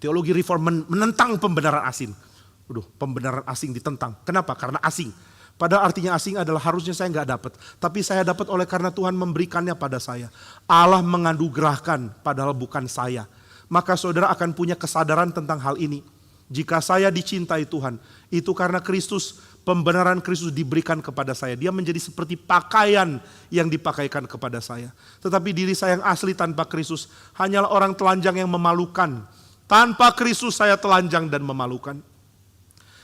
Teologi reform menentang pembenaran asing. Waduh, pembenaran asing ditentang. Kenapa? Karena asing. Padahal artinya asing adalah harusnya saya nggak dapat. Tapi saya dapat oleh karena Tuhan memberikannya pada saya. Allah menganugerahkan padahal bukan saya. Maka saudara akan punya kesadaran tentang hal ini. Jika saya dicintai Tuhan, itu karena Kristus, pembenaran Kristus diberikan kepada saya. Dia menjadi seperti pakaian yang dipakaikan kepada saya. Tetapi diri saya yang asli tanpa Kristus hanyalah orang telanjang yang memalukan. Tanpa Kristus saya telanjang dan memalukan.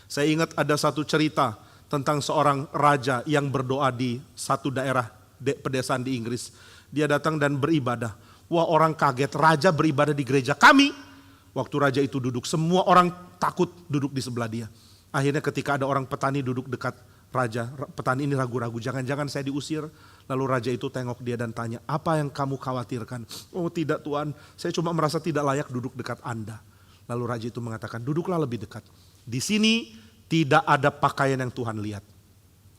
Saya ingat ada satu cerita tentang seorang raja yang berdoa di satu daerah pedesaan di Inggris. Dia datang dan beribadah. Wah, orang kaget, raja beribadah di gereja kami. Waktu raja itu duduk, semua orang takut duduk di sebelah dia. Akhirnya ketika ada orang petani duduk dekat raja, petani ini ragu-ragu, jangan-jangan saya diusir. Lalu raja itu tengok dia dan tanya, apa yang kamu khawatirkan? Oh tidak Tuan, saya cuma merasa tidak layak duduk dekat Anda. Lalu raja itu mengatakan, duduklah lebih dekat. Di sini tidak ada pakaian yang Tuhan lihat.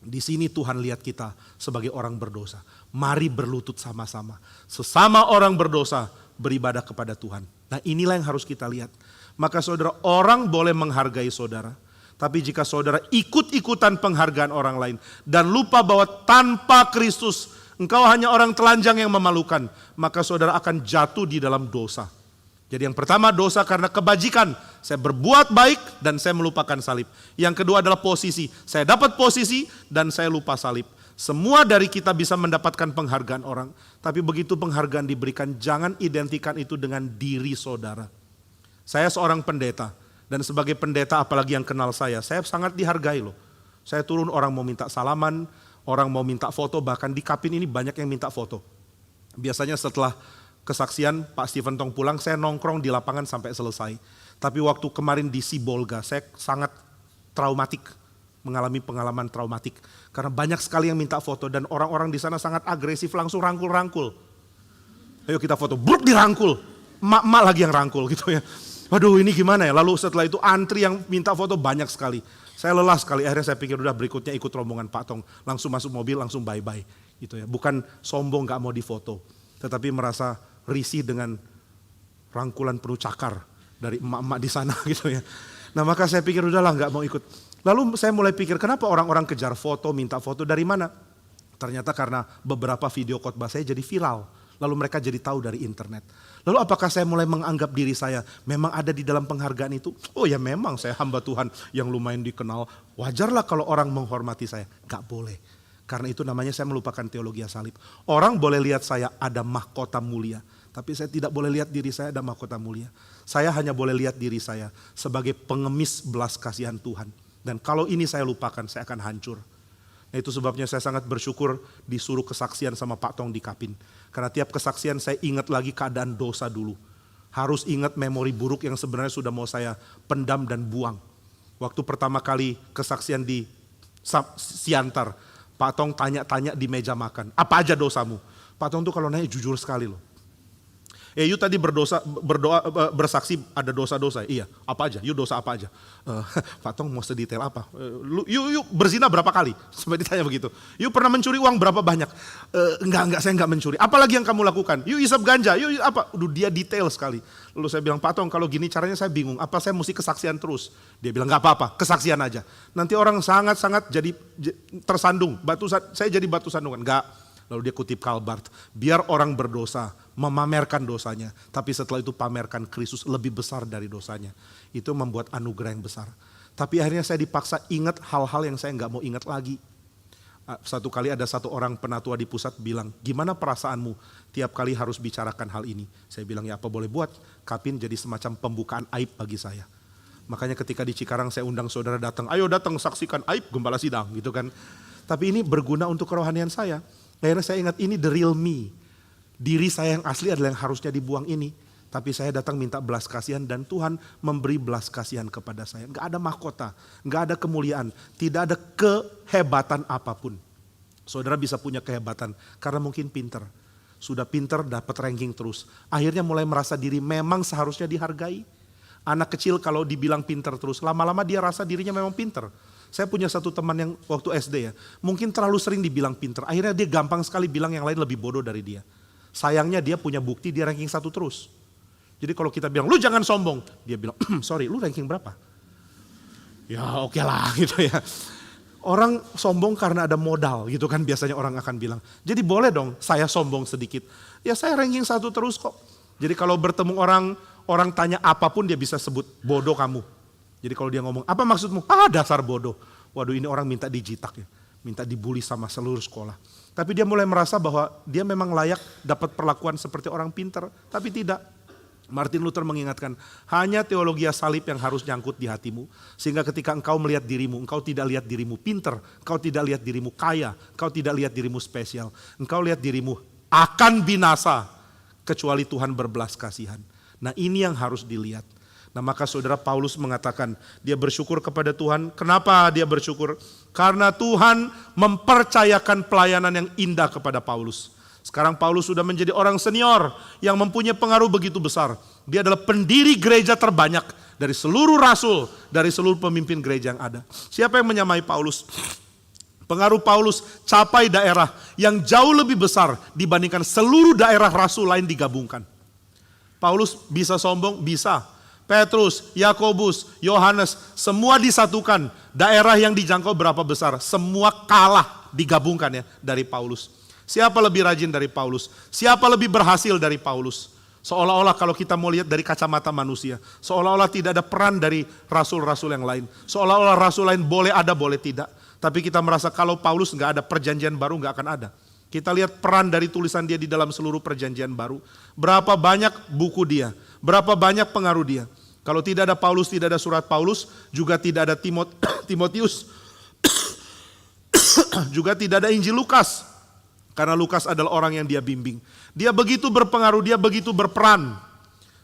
Di sini Tuhan lihat kita sebagai orang berdosa. Mari berlutut sama-sama. Sesama orang berdosa beribadah kepada Tuhan. Nah inilah yang harus kita lihat. Maka saudara, orang boleh menghargai saudara. Tapi jika saudara ikut-ikutan penghargaan orang lain dan lupa bahwa tanpa Kristus engkau hanya orang telanjang yang memalukan, maka saudara akan jatuh di dalam dosa. Jadi yang pertama dosa karena kebajikan, saya berbuat baik dan saya melupakan salib. Yang kedua adalah posisi, saya dapat posisi dan saya lupa salib. Semua dari kita bisa mendapatkan penghargaan orang, tapi begitu penghargaan diberikan, jangan identikan itu dengan diri saudara. Saya seorang pendeta. Dan sebagai pendeta apalagi yang kenal saya sangat dihargai loh. Saya turun orang mau minta salaman, orang mau minta foto, bahkan di Kapin ini banyak yang minta foto. Biasanya setelah kesaksian Pak Stephen Tong pulang, saya nongkrong di lapangan sampai selesai. Tapi waktu kemarin di Sibolga, saya sangat traumatik, mengalami pengalaman traumatik. Karena banyak sekali yang minta foto dan orang-orang di sana sangat agresif, langsung rangkul-rangkul. Ayo kita foto, bruk dirangkul, emak-emak lagi yang rangkul gitu ya. Waduh ini gimana ya, lalu setelah itu antri yang minta foto banyak sekali. Saya lelah sekali, akhirnya saya pikir udah berikutnya ikut rombongan Pak Tong. Langsung masuk mobil, langsung bye-bye gitu ya. Bukan sombong gak mau difoto, tetapi merasa risih dengan rangkulan penuh cakar dari emak-emak di sana gitu ya. Nah maka saya pikir udahlah gak mau ikut. Lalu saya mulai pikir kenapa orang-orang kejar foto, minta foto dari mana? Ternyata karena beberapa video khotbah saya jadi viral. Lalu mereka jadi tahu dari internet. Lalu apakah saya mulai menganggap diri saya memang ada di dalam penghargaan itu? Oh ya memang saya hamba Tuhan yang lumayan dikenal. Wajarlah kalau orang menghormati saya. Gak boleh. Karena itu namanya saya melupakan teologi salib. Orang boleh lihat saya ada mahkota mulia. Tapi saya tidak boleh lihat diri saya ada mahkota mulia. Saya hanya boleh lihat diri saya sebagai pengemis belas kasihan Tuhan. Dan kalau ini saya lupakan, saya akan hancur. Nah itu sebabnya saya sangat bersyukur disuruh kesaksian sama Pak Tong di Kapin. Karena tiap kesaksian saya ingat lagi keadaan dosa dulu. Harus ingat memori buruk yang sebenarnya sudah mau saya pendam dan buang. Waktu pertama kali kesaksian di Siantar, Pak Tong tanya-tanya di meja makan, apa aja dosamu? Pak Tong tuh kalau nanya jujur sekali loh. You tadi bersaksi ada dosa-dosa. Iya, apa aja? You dosa apa aja? Pak Tong mau sedetail apa? You berzina berapa kali? Sampai ditanya begitu. You pernah mencuri uang berapa banyak? Enggak, saya enggak mencuri. Apalagi yang kamu lakukan? You isap ganja, you apa? Dia detail sekali. Lalu saya bilang, Pak Tong kalau gini caranya saya bingung. Apa saya mesti kesaksian terus? Dia bilang, enggak apa-apa, kesaksian aja. Nanti orang sangat-sangat jadi tersandung. Saya jadi batu sandungan. Enggak. Lalu dia kutip Karl Barth, biar orang berdosa memamerkan dosanya, tapi setelah itu pamerkan Kristus lebih besar dari dosanya. Itu membuat anugerah yang besar. Tapi akhirnya saya dipaksa ingat hal-hal yang saya nggak mau ingat lagi. Satu kali ada satu orang penatua di pusat bilang, gimana perasaanmu tiap kali harus bicarakan hal ini? Saya bilang ya apa boleh buat, Kapin jadi semacam pembukaan aib bagi saya. Makanya ketika di Cikarang saya undang saudara datang, ayo datang saksikan aib gembala sidang gitu kan. Tapi ini berguna untuk kerohanian saya. Akhirnya saya ingat ini the real me. Diri saya yang asli adalah yang harusnya dibuang ini. Tapi saya datang minta belas kasihan dan Tuhan memberi belas kasihan kepada saya. Gak ada mahkota, gak ada kemuliaan, tidak ada kehebatan apapun. Saudara bisa punya kehebatan karena mungkin pinter. Sudah pinter dapat ranking terus. Akhirnya mulai merasa diri memang seharusnya dihargai. Anak kecil kalau dibilang pinter terus, lama-lama dia rasa dirinya memang pinter. Saya punya satu teman yang waktu SD ya, mungkin terlalu sering dibilang pinter. Akhirnya dia gampang sekali bilang yang lain lebih bodoh dari dia. Sayangnya dia punya bukti dia ranking 1 terus. Jadi kalau kita bilang, lu jangan sombong. Dia bilang, sorry lu ranking berapa? Ya oke lah gitu ya. Orang sombong karena ada modal gitu kan biasanya orang akan bilang. Jadi boleh dong saya sombong sedikit. Ya saya ranking 1 terus kok. Jadi kalau bertemu orang tanya apapun dia bisa sebut bodoh kamu. Jadi kalau dia ngomong, apa maksudmu? Dasar bodoh. Waduh ini orang minta dijitak ya. Minta dibully sama seluruh sekolah. Tapi dia mulai merasa bahwa dia memang layak dapat perlakuan seperti orang pintar. Tapi tidak. Martin Luther mengingatkan, hanya teologi salib yang harus nyangkut di hatimu. Sehingga ketika engkau melihat dirimu, engkau tidak lihat dirimu pintar. Engkau tidak lihat dirimu kaya. Engkau tidak lihat dirimu spesial. Engkau lihat dirimu akan binasa. Kecuali Tuhan berbelas kasihan. Nah ini yang harus dilihat. Nah maka saudara Paulus mengatakan dia bersyukur kepada Tuhan. Kenapa dia bersyukur? Karena Tuhan mempercayakan pelayanan yang indah kepada Paulus. Sekarang Paulus sudah menjadi orang senior yang mempunyai pengaruh begitu besar. Dia adalah pendiri gereja terbanyak dari seluruh rasul, dari seluruh pemimpin gereja yang ada. Siapa yang menyamai Paulus? Pengaruh Paulus capai daerah yang jauh lebih besar dibandingkan seluruh daerah rasul lain digabungkan. Paulus bisa sombong? Bisa. Petrus, Yakobus, Yohanes, semua disatukan. Daerah yang dijangkau berapa besar? Semua kalah digabungkan ya dari Paulus. Siapa lebih rajin dari Paulus? Siapa lebih berhasil dari Paulus? Seolah-olah kalau kita mau lihat dari kacamata manusia, seolah-olah tidak ada peran dari rasul-rasul yang lain. Seolah-olah rasul lain boleh ada, boleh tidak. Tapi kita merasa kalau Paulus nggak ada, perjanjian baru nggak akan ada. Kita lihat peran dari tulisan dia di dalam seluruh perjanjian baru. Berapa banyak buku dia, berapa banyak pengaruh dia. Kalau tidak ada Paulus, tidak ada surat Paulus, juga tidak ada Timotius, juga tidak ada Injil Lukas. Karena Lukas adalah orang yang dia bimbing. Dia begitu berpengaruh, dia begitu berperan.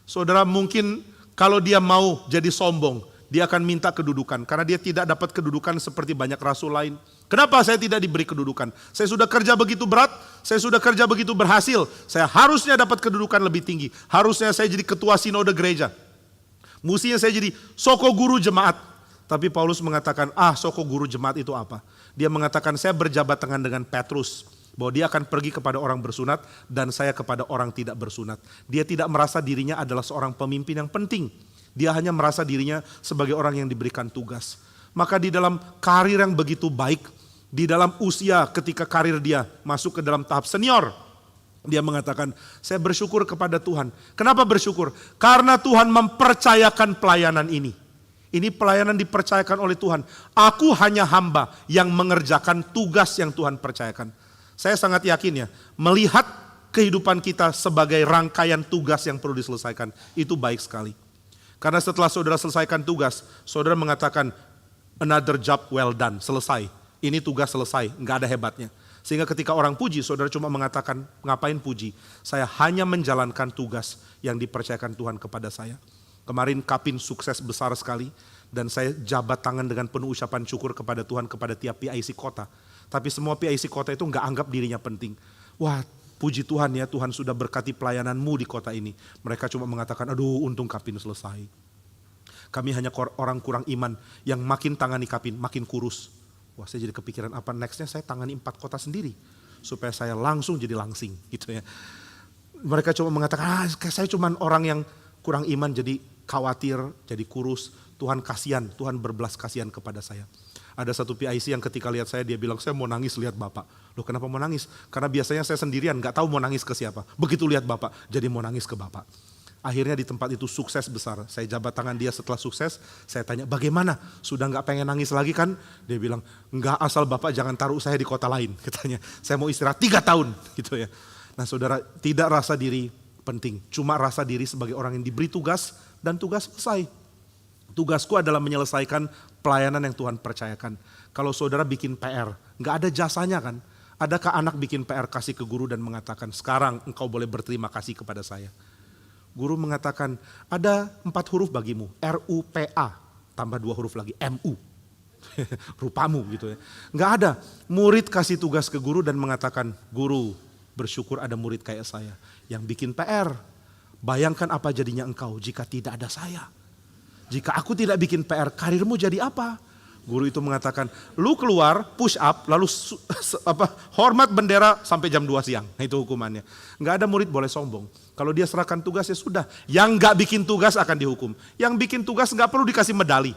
Saudara mungkin kalau dia mau jadi sombong, dia akan minta kedudukan. Karena dia tidak dapat kedudukan seperti banyak rasul lain. Kenapa saya tidak diberi kedudukan? Saya sudah kerja begitu berat, saya sudah kerja begitu berhasil. Saya harusnya dapat kedudukan lebih tinggi. Harusnya saya jadi ketua sinode gereja. Mestinya saya jadi soko guru jemaat. Tapi Paulus mengatakan, soko guru jemaat itu apa? Dia mengatakan saya berjabat tangan dengan Petrus. Bahwa dia akan pergi kepada orang bersunat dan saya kepada orang tidak bersunat. Dia tidak merasa dirinya adalah seorang pemimpin yang penting. Dia hanya merasa dirinya sebagai orang yang diberikan tugas. Maka di dalam karir yang begitu baik, di dalam usia ketika karir dia masuk ke dalam tahap senior, dia mengatakan, saya bersyukur kepada Tuhan. Kenapa bersyukur? Karena Tuhan mempercayakan pelayanan ini. Ini pelayanan dipercayakan oleh Tuhan. Aku hanya hamba yang mengerjakan tugas yang Tuhan percayakan. Saya sangat yakin ya, melihat kehidupan kita sebagai rangkaian tugas yang perlu diselesaikan, itu baik sekali. Karena setelah saudara selesaikan tugas, saudara mengatakan, another job well done, selesai. Ini tugas selesai, nggak ada hebatnya. Sehingga ketika orang puji, saudara cuma mengatakan, ngapain puji? Saya hanya menjalankan tugas yang dipercayakan Tuhan kepada saya. Kemarin Kapin sukses besar sekali, dan saya jabat tangan dengan penuh ucapan syukur kepada Tuhan, kepada tiap PIC kota. Tapi semua PIC kota itu nggak anggap dirinya penting. Wah, puji Tuhan ya, Tuhan sudah berkati pelayananmu di kota ini. Mereka cuma mengatakan, aduh untung Kapin selesai. Kami hanya orang kurang iman yang makin tangani Kapin, makin kurus. Wah, saya jadi kepikiran apa nextnya saya tangani 4 kota sendiri. Supaya saya langsung jadi langsing gitu ya. Mereka cuma mengatakan, saya cuma orang yang kurang iman jadi khawatir, jadi kurus. Tuhan kasihan, Tuhan berbelas kasihan kepada saya. Ada satu PIC yang ketika lihat saya, dia bilang, saya mau nangis lihat Bapak. Loh kenapa mau nangis? Karena biasanya saya sendirian, gak tahu mau nangis ke siapa. Begitu lihat Bapak, jadi mau nangis ke Bapak. Akhirnya di tempat itu sukses besar. Saya jabat tangan dia setelah sukses, saya tanya, bagaimana? Sudah gak pengen nangis lagi kan? Dia bilang, enggak, asal Bapak jangan taruh saya di kota lain. Katanya, saya mau istirahat 3 tahun. Gitu ya. Nah saudara, tidak rasa diri penting. Cuma rasa diri sebagai orang yang diberi tugas, dan tugas selesai. Tugasku adalah menyelesaikan pelayanan yang Tuhan percayakan. Kalau saudara bikin PR, gak ada jasanya kan? Adakah anak bikin PR kasih ke guru dan mengatakan, sekarang engkau boleh berterima kasih kepada saya. Guru mengatakan, ada 4 huruf bagimu, RUPA, tambah 2 huruf lagi, MU. Rupamu gitu ya. Gak ada, murid kasih tugas ke guru dan mengatakan, guru bersyukur ada murid kayak saya yang bikin PR. Bayangkan apa jadinya engkau jika tidak ada saya. Jika aku tidak bikin PR, karirmu jadi apa? Guru itu mengatakan, lu keluar, push up, lalu hormat bendera sampai jam 2 siang. Nah, itu hukumannya. Gak ada murid boleh sombong. Kalau dia serahkan tugas ya sudah. Yang gak bikin tugas akan dihukum. Yang bikin tugas gak perlu dikasih medali.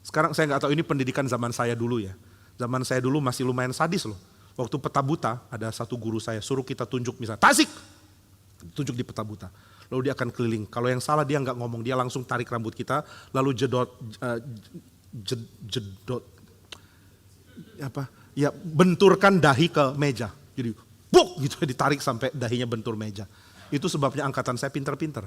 Sekarang saya gak tahu ini pendidikan zaman saya dulu ya. Zaman saya dulu masih lumayan sadis loh. Waktu peta buta, ada satu guru saya suruh kita tunjuk misalnya, Tasik! Tunjuk di peta buta. Lalu dia akan keliling. Kalau yang salah dia nggak ngomong, dia langsung tarik rambut kita, lalu benturkan dahi ke meja. Jadi buk gitu ditarik sampai dahinya bentur meja. Itu sebabnya angkatan saya pinter-pinter.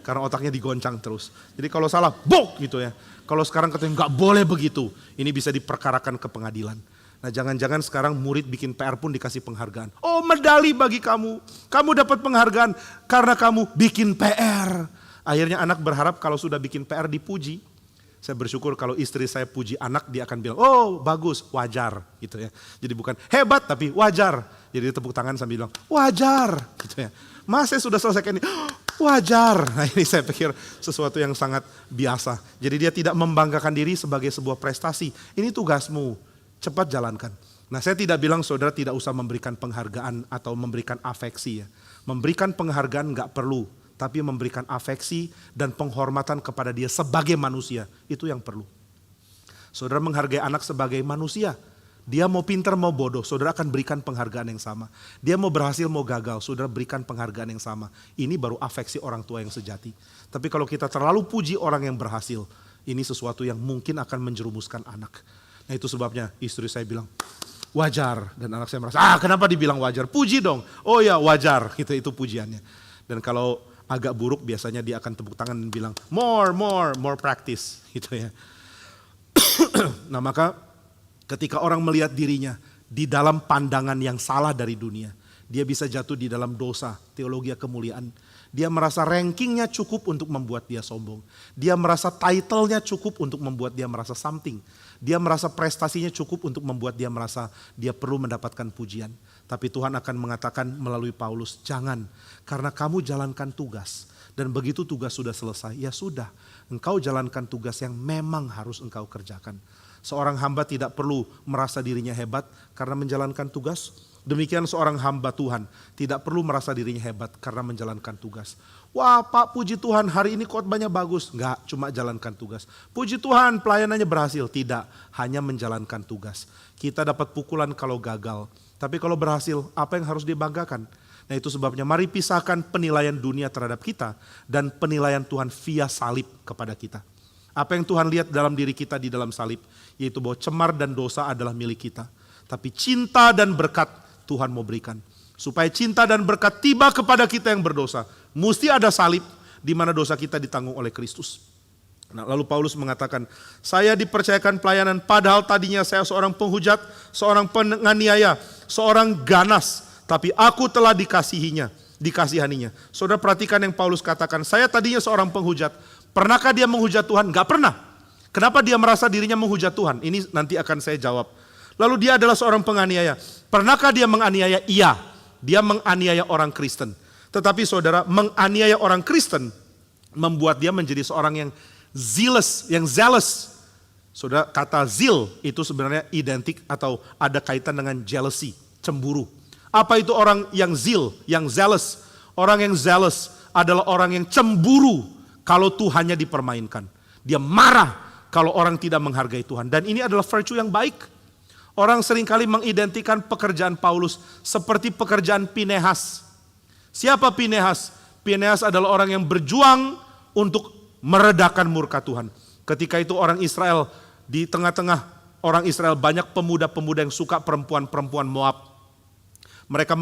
Karena otaknya digoncang terus. Jadi kalau salah buk gitu ya. Kalau sekarang katanya nggak boleh begitu, ini bisa diperkarakan ke pengadilan. Nah jangan-jangan sekarang murid bikin PR pun dikasih penghargaan. Oh medali bagi kamu. Kamu dapat penghargaan karena kamu bikin PR. Akhirnya anak berharap kalau sudah bikin PR dipuji. Saya bersyukur kalau istri saya puji anak, dia akan bilang, oh bagus, wajar gitu ya. Jadi bukan hebat tapi wajar. Jadi dia tepuk tangan sambil bilang, wajar gitu ya. Mas saya sudah selesai ini, wajar. Nah ini saya pikir sesuatu yang sangat biasa. Jadi dia tidak membanggakan diri sebagai sebuah prestasi. Ini tugasmu, cepat jalankan. Nah saya tidak bilang saudara tidak usah memberikan penghargaan atau memberikan afeksi ya. Memberikan penghargaan gak perlu. Tapi memberikan afeksi dan penghormatan kepada dia sebagai manusia. Itu yang perlu. Saudara menghargai anak sebagai manusia. Dia mau pintar mau bodoh, saudara akan berikan penghargaan yang sama. Dia mau berhasil mau gagal, saudara berikan penghargaan yang sama. Ini baru afeksi orang tua yang sejati. Tapi kalau kita terlalu puji orang yang berhasil, ini sesuatu yang mungkin akan menjerumuskan anak. Nah itu sebabnya istri saya bilang, wajar. Dan anak saya merasa, kenapa dibilang wajar? Puji dong. Oh ya wajar, gitu, itu pujiannya. Dan kalau agak buruk biasanya dia akan tepuk tangan dan bilang, more practice. Gitu ya. Nah maka ketika orang melihat dirinya di dalam pandangan yang salah dari dunia, dia bisa jatuh di dalam dosa, teologi kemuliaan. Dia merasa rankingnya cukup untuk membuat dia sombong. Dia merasa title-nya cukup untuk membuat dia merasa something. Dia merasa prestasinya cukup untuk membuat dia merasa dia perlu mendapatkan pujian. Tapi Tuhan akan mengatakan melalui Paulus, jangan, karena kamu jalankan tugas. Dan begitu tugas sudah selesai, ya sudah, engkau jalankan tugas yang memang harus engkau kerjakan. Seorang hamba tidak perlu merasa dirinya hebat karena menjalankan tugas. Demikian seorang hamba Tuhan tidak perlu merasa dirinya hebat karena menjalankan tugas. Wah Pak puji Tuhan hari ini khotbahnya bagus. Enggak, cuma jalankan tugas. Puji Tuhan pelayanannya berhasil. Tidak, hanya menjalankan tugas. Kita dapat pukulan kalau gagal. Tapi kalau berhasil, apa yang harus dibanggakan? Nah itu sebabnya mari pisahkan penilaian dunia terhadap kita dan penilaian Tuhan via salib kepada kita. Apa yang Tuhan lihat dalam diri kita di dalam salib, yaitu bahwa cemar dan dosa adalah milik kita. Tapi cinta dan berkat Tuhan mau berikan. Supaya cinta dan berkat tiba kepada kita yang berdosa, mesti ada salib di mana dosa kita ditanggung oleh Kristus. Nah, lalu Paulus mengatakan, saya dipercayakan pelayanan padahal tadinya saya seorang penghujat, seorang penganiaya, seorang ganas. Tapi aku telah dikasihaninya. Saudara perhatikan yang Paulus katakan, saya tadinya seorang penghujat. Pernahkah dia menghujat Tuhan? Gak pernah. Kenapa dia merasa dirinya menghujat Tuhan? Ini nanti akan saya jawab. Lalu dia adalah seorang penganiaya. Pernahkah dia menganiaya? Iya. Dia menganiaya orang Kristen. Tetapi saudara, menganiaya orang Kristen membuat dia menjadi seorang yang zealous. Saudara, kata zeal itu sebenarnya identik atau ada kaitan dengan jealousy, cemburu. Apa itu orang yang zeal, yang zealous? Orang yang zealous adalah orang yang cemburu kalau Tuhannya dipermainkan. Dia marah kalau orang tidak menghargai Tuhan. Dan ini adalah virtue yang baik. Orang seringkali mengidentikan pekerjaan Paulus seperti pekerjaan Pinehas. Siapa Pinehas? Pinehas adalah orang yang berjuang untuk meredakan murka Tuhan. Ketika itu orang Israel, di tengah-tengah orang Israel banyak pemuda-pemuda yang suka perempuan-perempuan Moab. Mereka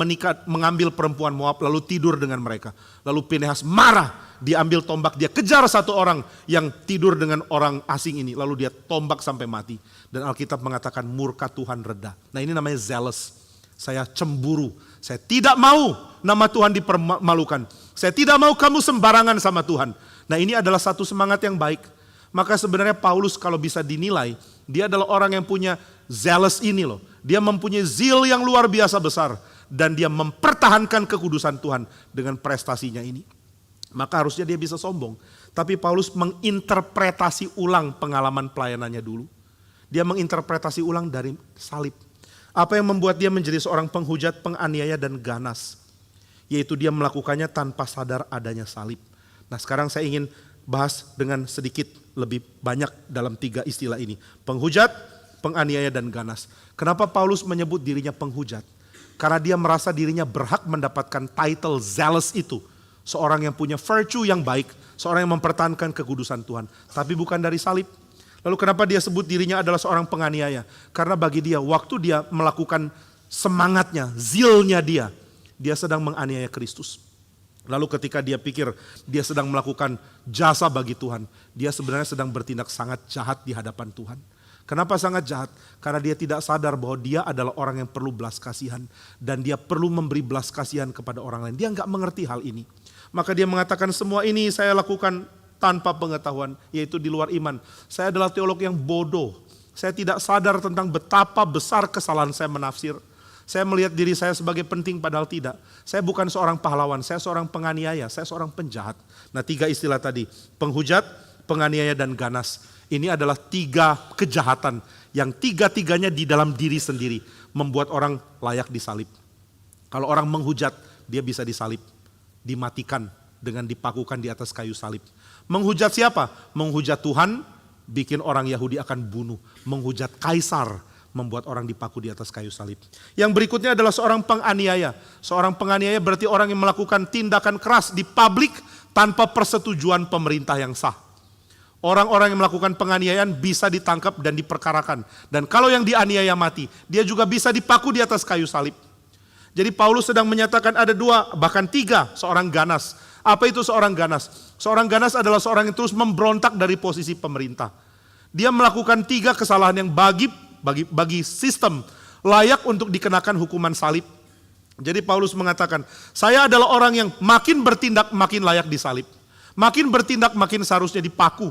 mengambil perempuan Moab lalu tidur dengan mereka. Lalu Pinehas marah, dia ambil tombak, dia kejar satu orang yang tidur dengan orang asing ini. Lalu dia tombak sampai mati. Dan Alkitab mengatakan murka Tuhan reda. Nah ini namanya zealous. Saya cemburu, saya tidak mau nama Tuhan dipermalukan. Saya tidak mau kamu sembarangan sama Tuhan. Nah ini adalah satu semangat yang baik. Maka sebenarnya Paulus kalau bisa dinilai, dia adalah orang yang punya zealous ini loh. Dia mempunyai zeal yang luar biasa besar. Dan dia mempertahankan kekudusan Tuhan dengan prestasinya ini. Maka harusnya dia bisa sombong. Tapi Paulus menginterpretasi ulang pengalaman pelayanannya dulu. Dia menginterpretasi ulang dari salib. Apa yang membuat dia menjadi seorang penghujat, penganiaya dan ganas. Yaitu dia melakukannya tanpa sadar adanya salib. Nah sekarang saya ingin bahas dengan sedikit lebih banyak dalam 3 istilah ini. Penghujat, penganiaya dan ganas. Kenapa Paulus menyebut dirinya penghujat? Karena dia merasa dirinya berhak mendapatkan title zealous itu. Seorang yang punya virtue yang baik. Seorang yang mempertahankan kekudusan Tuhan. Tapi bukan dari salib. Lalu kenapa dia sebut dirinya adalah seorang penganiaya? Karena bagi dia waktu dia melakukan semangatnya, zealnya dia sedang menganiaya Kristus. Lalu ketika dia pikir dia sedang melakukan jasa bagi Tuhan. Dia sebenarnya sedang bertindak sangat jahat di hadapan Tuhan. Kenapa sangat jahat? Karena dia tidak sadar bahwa dia adalah orang yang perlu belas kasihan. Dan dia perlu memberi belas kasihan kepada orang lain. Dia nggak mengerti hal ini. Maka dia mengatakan semua ini saya lakukan tanpa pengetahuan, yaitu di luar iman. Saya adalah teolog yang bodoh. Saya tidak sadar tentang betapa besar kesalahan saya menafsir. Saya melihat diri saya sebagai penting padahal tidak. Saya bukan seorang pahlawan, saya seorang penganiaya, saya seorang penjahat. Nah 3 istilah tadi, penghujat, penganiaya dan ganas. Ini adalah 3 kejahatan yang 3-tiganya di dalam diri sendiri membuat orang layak disalib. Kalau orang menghujat, dia bisa disalib, dimatikan dengan dipakukan di atas kayu salib. Menghujat siapa? Menghujat Tuhan, bikin orang Yahudi akan bunuh. Menghujat kaisar, membuat orang dipaku di atas kayu salib. Yang berikutnya adalah seorang penganiaya. Seorang penganiaya berarti orang yang melakukan tindakan keras di publik tanpa persetujuan pemerintah yang sah. Orang-orang yang melakukan penganiayaan bisa ditangkap dan diperkarakan. Dan kalau yang dianiaya mati, dia juga bisa dipaku di atas kayu salib. Jadi Paulus sedang menyatakan ada 2, bahkan 3 seorang ganas. Apa itu seorang ganas? Seorang ganas adalah seorang yang terus memberontak dari posisi pemerintah. Dia melakukan 3 kesalahan yang bagi sistem layak untuk dikenakan hukuman salib. Jadi Paulus mengatakan, saya adalah orang yang makin bertindak makin layak disalib. Makin bertindak makin seharusnya dipaku.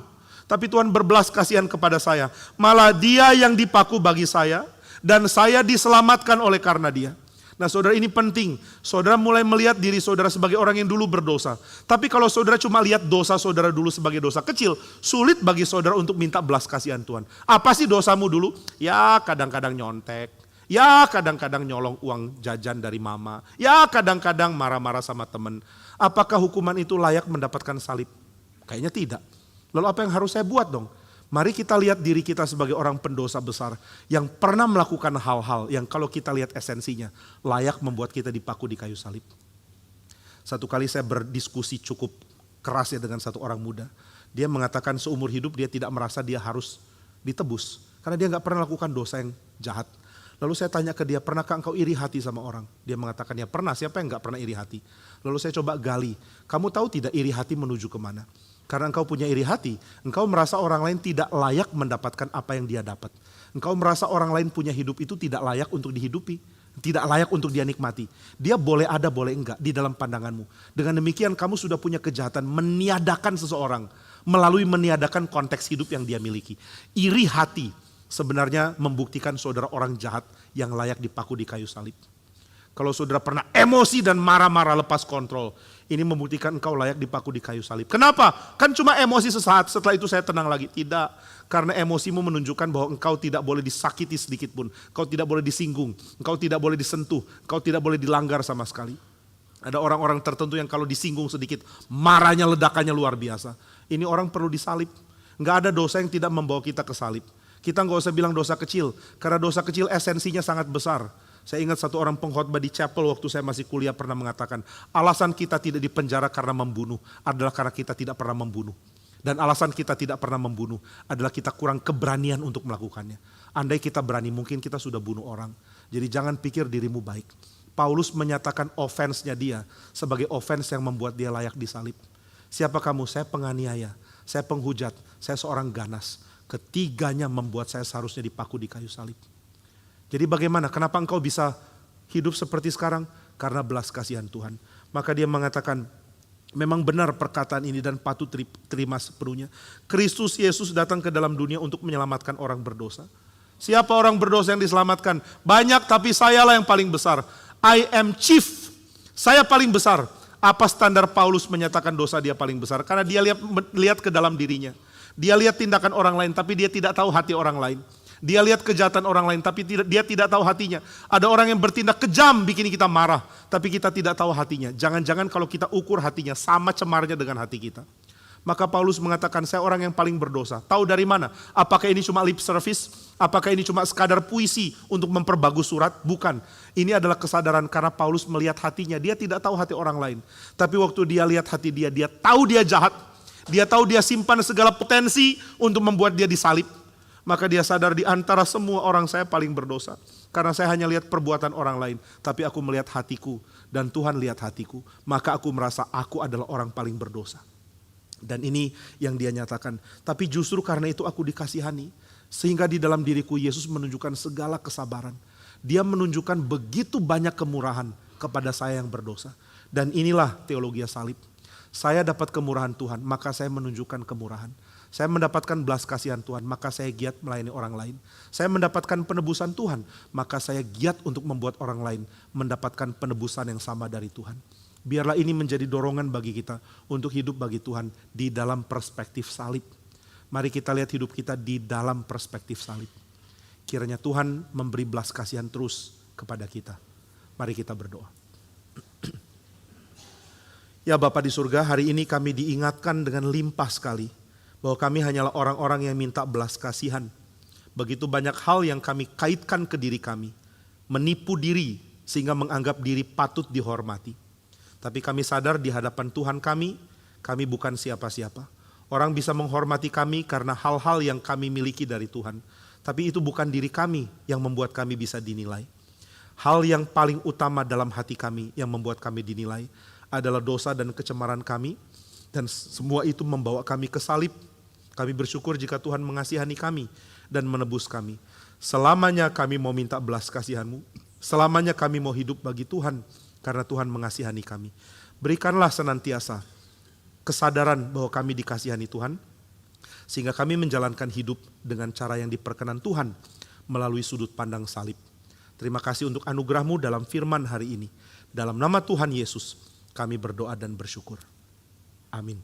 Tapi Tuhan berbelas kasihan kepada saya. Malah dia yang dipaku bagi saya dan saya diselamatkan oleh karena dia. Nah saudara, ini penting. Saudara mulai melihat diri saudara sebagai orang yang dulu berdosa. Tapi kalau saudara cuma lihat dosa saudara dulu sebagai dosa kecil, sulit bagi saudara untuk minta belas kasihan Tuhan. Apa sih dosamu dulu? Ya kadang-kadang nyontek. Ya kadang-kadang nyolong uang jajan dari mama. Ya kadang-kadang marah-marah sama teman. Apakah hukuman itu layak mendapatkan salib? Kayaknya tidak. Lalu apa yang harus saya buat dong? Mari kita lihat diri kita sebagai orang pendosa besar yang pernah melakukan hal-hal yang kalau kita lihat esensinya layak membuat kita dipaku di kayu salib. Satu kali saya berdiskusi cukup keras ya dengan satu orang muda. Dia mengatakan seumur hidup dia tidak merasa dia harus ditebus karena dia nggak pernah lakukan dosa yang jahat. Lalu saya tanya ke dia, pernahkah engkau iri hati sama orang? Dia mengatakan ya pernah, siapa yang nggak pernah iri hati? Lalu saya coba gali, kamu tahu tidak iri hati menuju kemana? Karena engkau punya iri hati, engkau merasa orang lain tidak layak mendapatkan apa yang dia dapat. Engkau merasa orang lain punya hidup itu tidak layak untuk dihidupi, tidak layak untuk dia nikmati. Dia boleh ada, boleh enggak di dalam pandanganmu. Dengan demikian kamu sudah punya kejahatan meniadakan seseorang melalui meniadakan konteks hidup yang dia miliki. Iri hati sebenarnya membuktikan saudara orang jahat yang layak dipaku di kayu salib. Kalau saudara pernah emosi dan marah-marah lepas kontrol, ini membuktikan engkau layak dipaku di kayu salib. Kenapa? Kan cuma emosi sesaat, setelah itu saya tenang lagi. Tidak, karena emosimu menunjukkan bahwa engkau tidak boleh disakiti sedikit pun. Engkau tidak boleh disinggung, engkau tidak boleh disentuh, engkau tidak boleh dilanggar sama sekali. Ada orang-orang tertentu yang kalau disinggung sedikit, marahnya ledakannya luar biasa. Ini orang perlu disalib. Enggak ada dosa yang tidak membawa kita ke salib. Kita enggak usah bilang dosa kecil, karena dosa kecil esensinya sangat besar. Saya ingat satu orang pengkhotbah di chapel waktu saya masih kuliah pernah mengatakan, alasan kita tidak dipenjara karena membunuh adalah karena kita tidak pernah membunuh. Dan alasan kita tidak pernah membunuh adalah kita kurang keberanian untuk melakukannya. Andai kita berani mungkin kita sudah bunuh orang. Jadi jangan pikir dirimu baik. Paulus menyatakan offense-nya dia sebagai offense yang membuat dia layak disalib. Siapa kamu? Saya penganiaya, saya penghujat, saya seorang ganas. Ketiganya membuat saya seharusnya dipaku di kayu salib. Jadi bagaimana? Kenapa engkau bisa hidup seperti sekarang? Karena belas kasihan Tuhan. Maka dia mengatakan, memang benar perkataan ini dan patut terima sepenuhnya. Kristus Yesus datang ke dalam dunia untuk menyelamatkan orang berdosa. Siapa orang berdosa yang diselamatkan? Banyak, tapi sayalah yang paling besar. I am chief. Saya paling besar. Apa standar Paulus menyatakan dosa dia paling besar? Karena dia lihat ke dalam dirinya. Dia lihat tindakan orang lain, tapi dia tidak tahu hati orang lain. Dia lihat kejahatan orang lain, tapi dia tidak tahu hatinya. Ada orang yang bertindak kejam bikin kita marah, tapi kita tidak tahu hatinya. Jangan-jangan kalau kita ukur hatinya sama cemarnya dengan hati kita. Maka Paulus mengatakan, saya orang yang paling berdosa. Tahu dari mana? Apakah ini cuma lip service? Apakah ini cuma sekadar puisi untuk memperbagus surat? Bukan. Ini adalah kesadaran karena Paulus melihat hatinya. Dia tidak tahu hati orang lain. Tapi waktu dia lihat hati dia tahu dia jahat. Dia tahu dia simpan segala potensi untuk membuat dia disalib. Maka dia sadar di antara semua orang saya paling berdosa. Karena saya hanya lihat perbuatan orang lain. Tapi aku melihat hatiku. Dan Tuhan lihat hatiku. Maka aku merasa aku adalah orang paling berdosa. Dan ini yang dia nyatakan. Tapi justru karena itu aku dikasihani. Sehingga di dalam diriku Yesus menunjukkan segala kesabaran. Dia menunjukkan begitu banyak kemurahan kepada saya yang berdosa. Dan inilah teologi salib. Saya dapat kemurahan Tuhan, maka saya menunjukkan kemurahan. Saya mendapatkan belas kasihan Tuhan, maka saya giat melayani orang lain. Saya mendapatkan penebusan Tuhan, maka saya giat untuk membuat orang lain mendapatkan penebusan yang sama dari Tuhan. Biarlah ini menjadi dorongan bagi kita untuk hidup bagi Tuhan di dalam perspektif salib. Mari kita lihat hidup kita di dalam perspektif salib. Kiranya Tuhan memberi belas kasihan terus kepada kita. Mari kita berdoa. Ya Bapa di surga, hari ini kami diingatkan dengan limpah sekali bahwa kami hanyalah orang-orang yang minta belas kasihan. Begitu banyak hal yang kami kaitkan ke diri kami, menipu diri sehingga menganggap diri patut dihormati. Tapi kami sadar di hadapan Tuhan kami bukan siapa-siapa. Orang bisa menghormati kami karena hal-hal yang kami miliki dari Tuhan. Tapi itu bukan diri kami yang membuat kami bisa dinilai. Hal yang paling utama dalam hati kami yang membuat kami dinilai adalah dosa dan kecemaran kami. Dan semua itu membawa kami ke salib. Kami bersyukur jika Tuhan mengasihani kami dan menebus kami. Selamanya kami mau minta belas kasihan-Mu. Selamanya kami mau hidup bagi Tuhan karena Tuhan mengasihani kami. Berikanlah senantiasa kesadaran bahwa kami dikasihani Tuhan. Sehingga kami menjalankan hidup dengan cara yang diperkenan Tuhan melalui sudut pandang salib. Terima kasih untuk anugerah-Mu dalam firman hari ini. Dalam nama Tuhan Yesus kami berdoa dan bersyukur. Amin.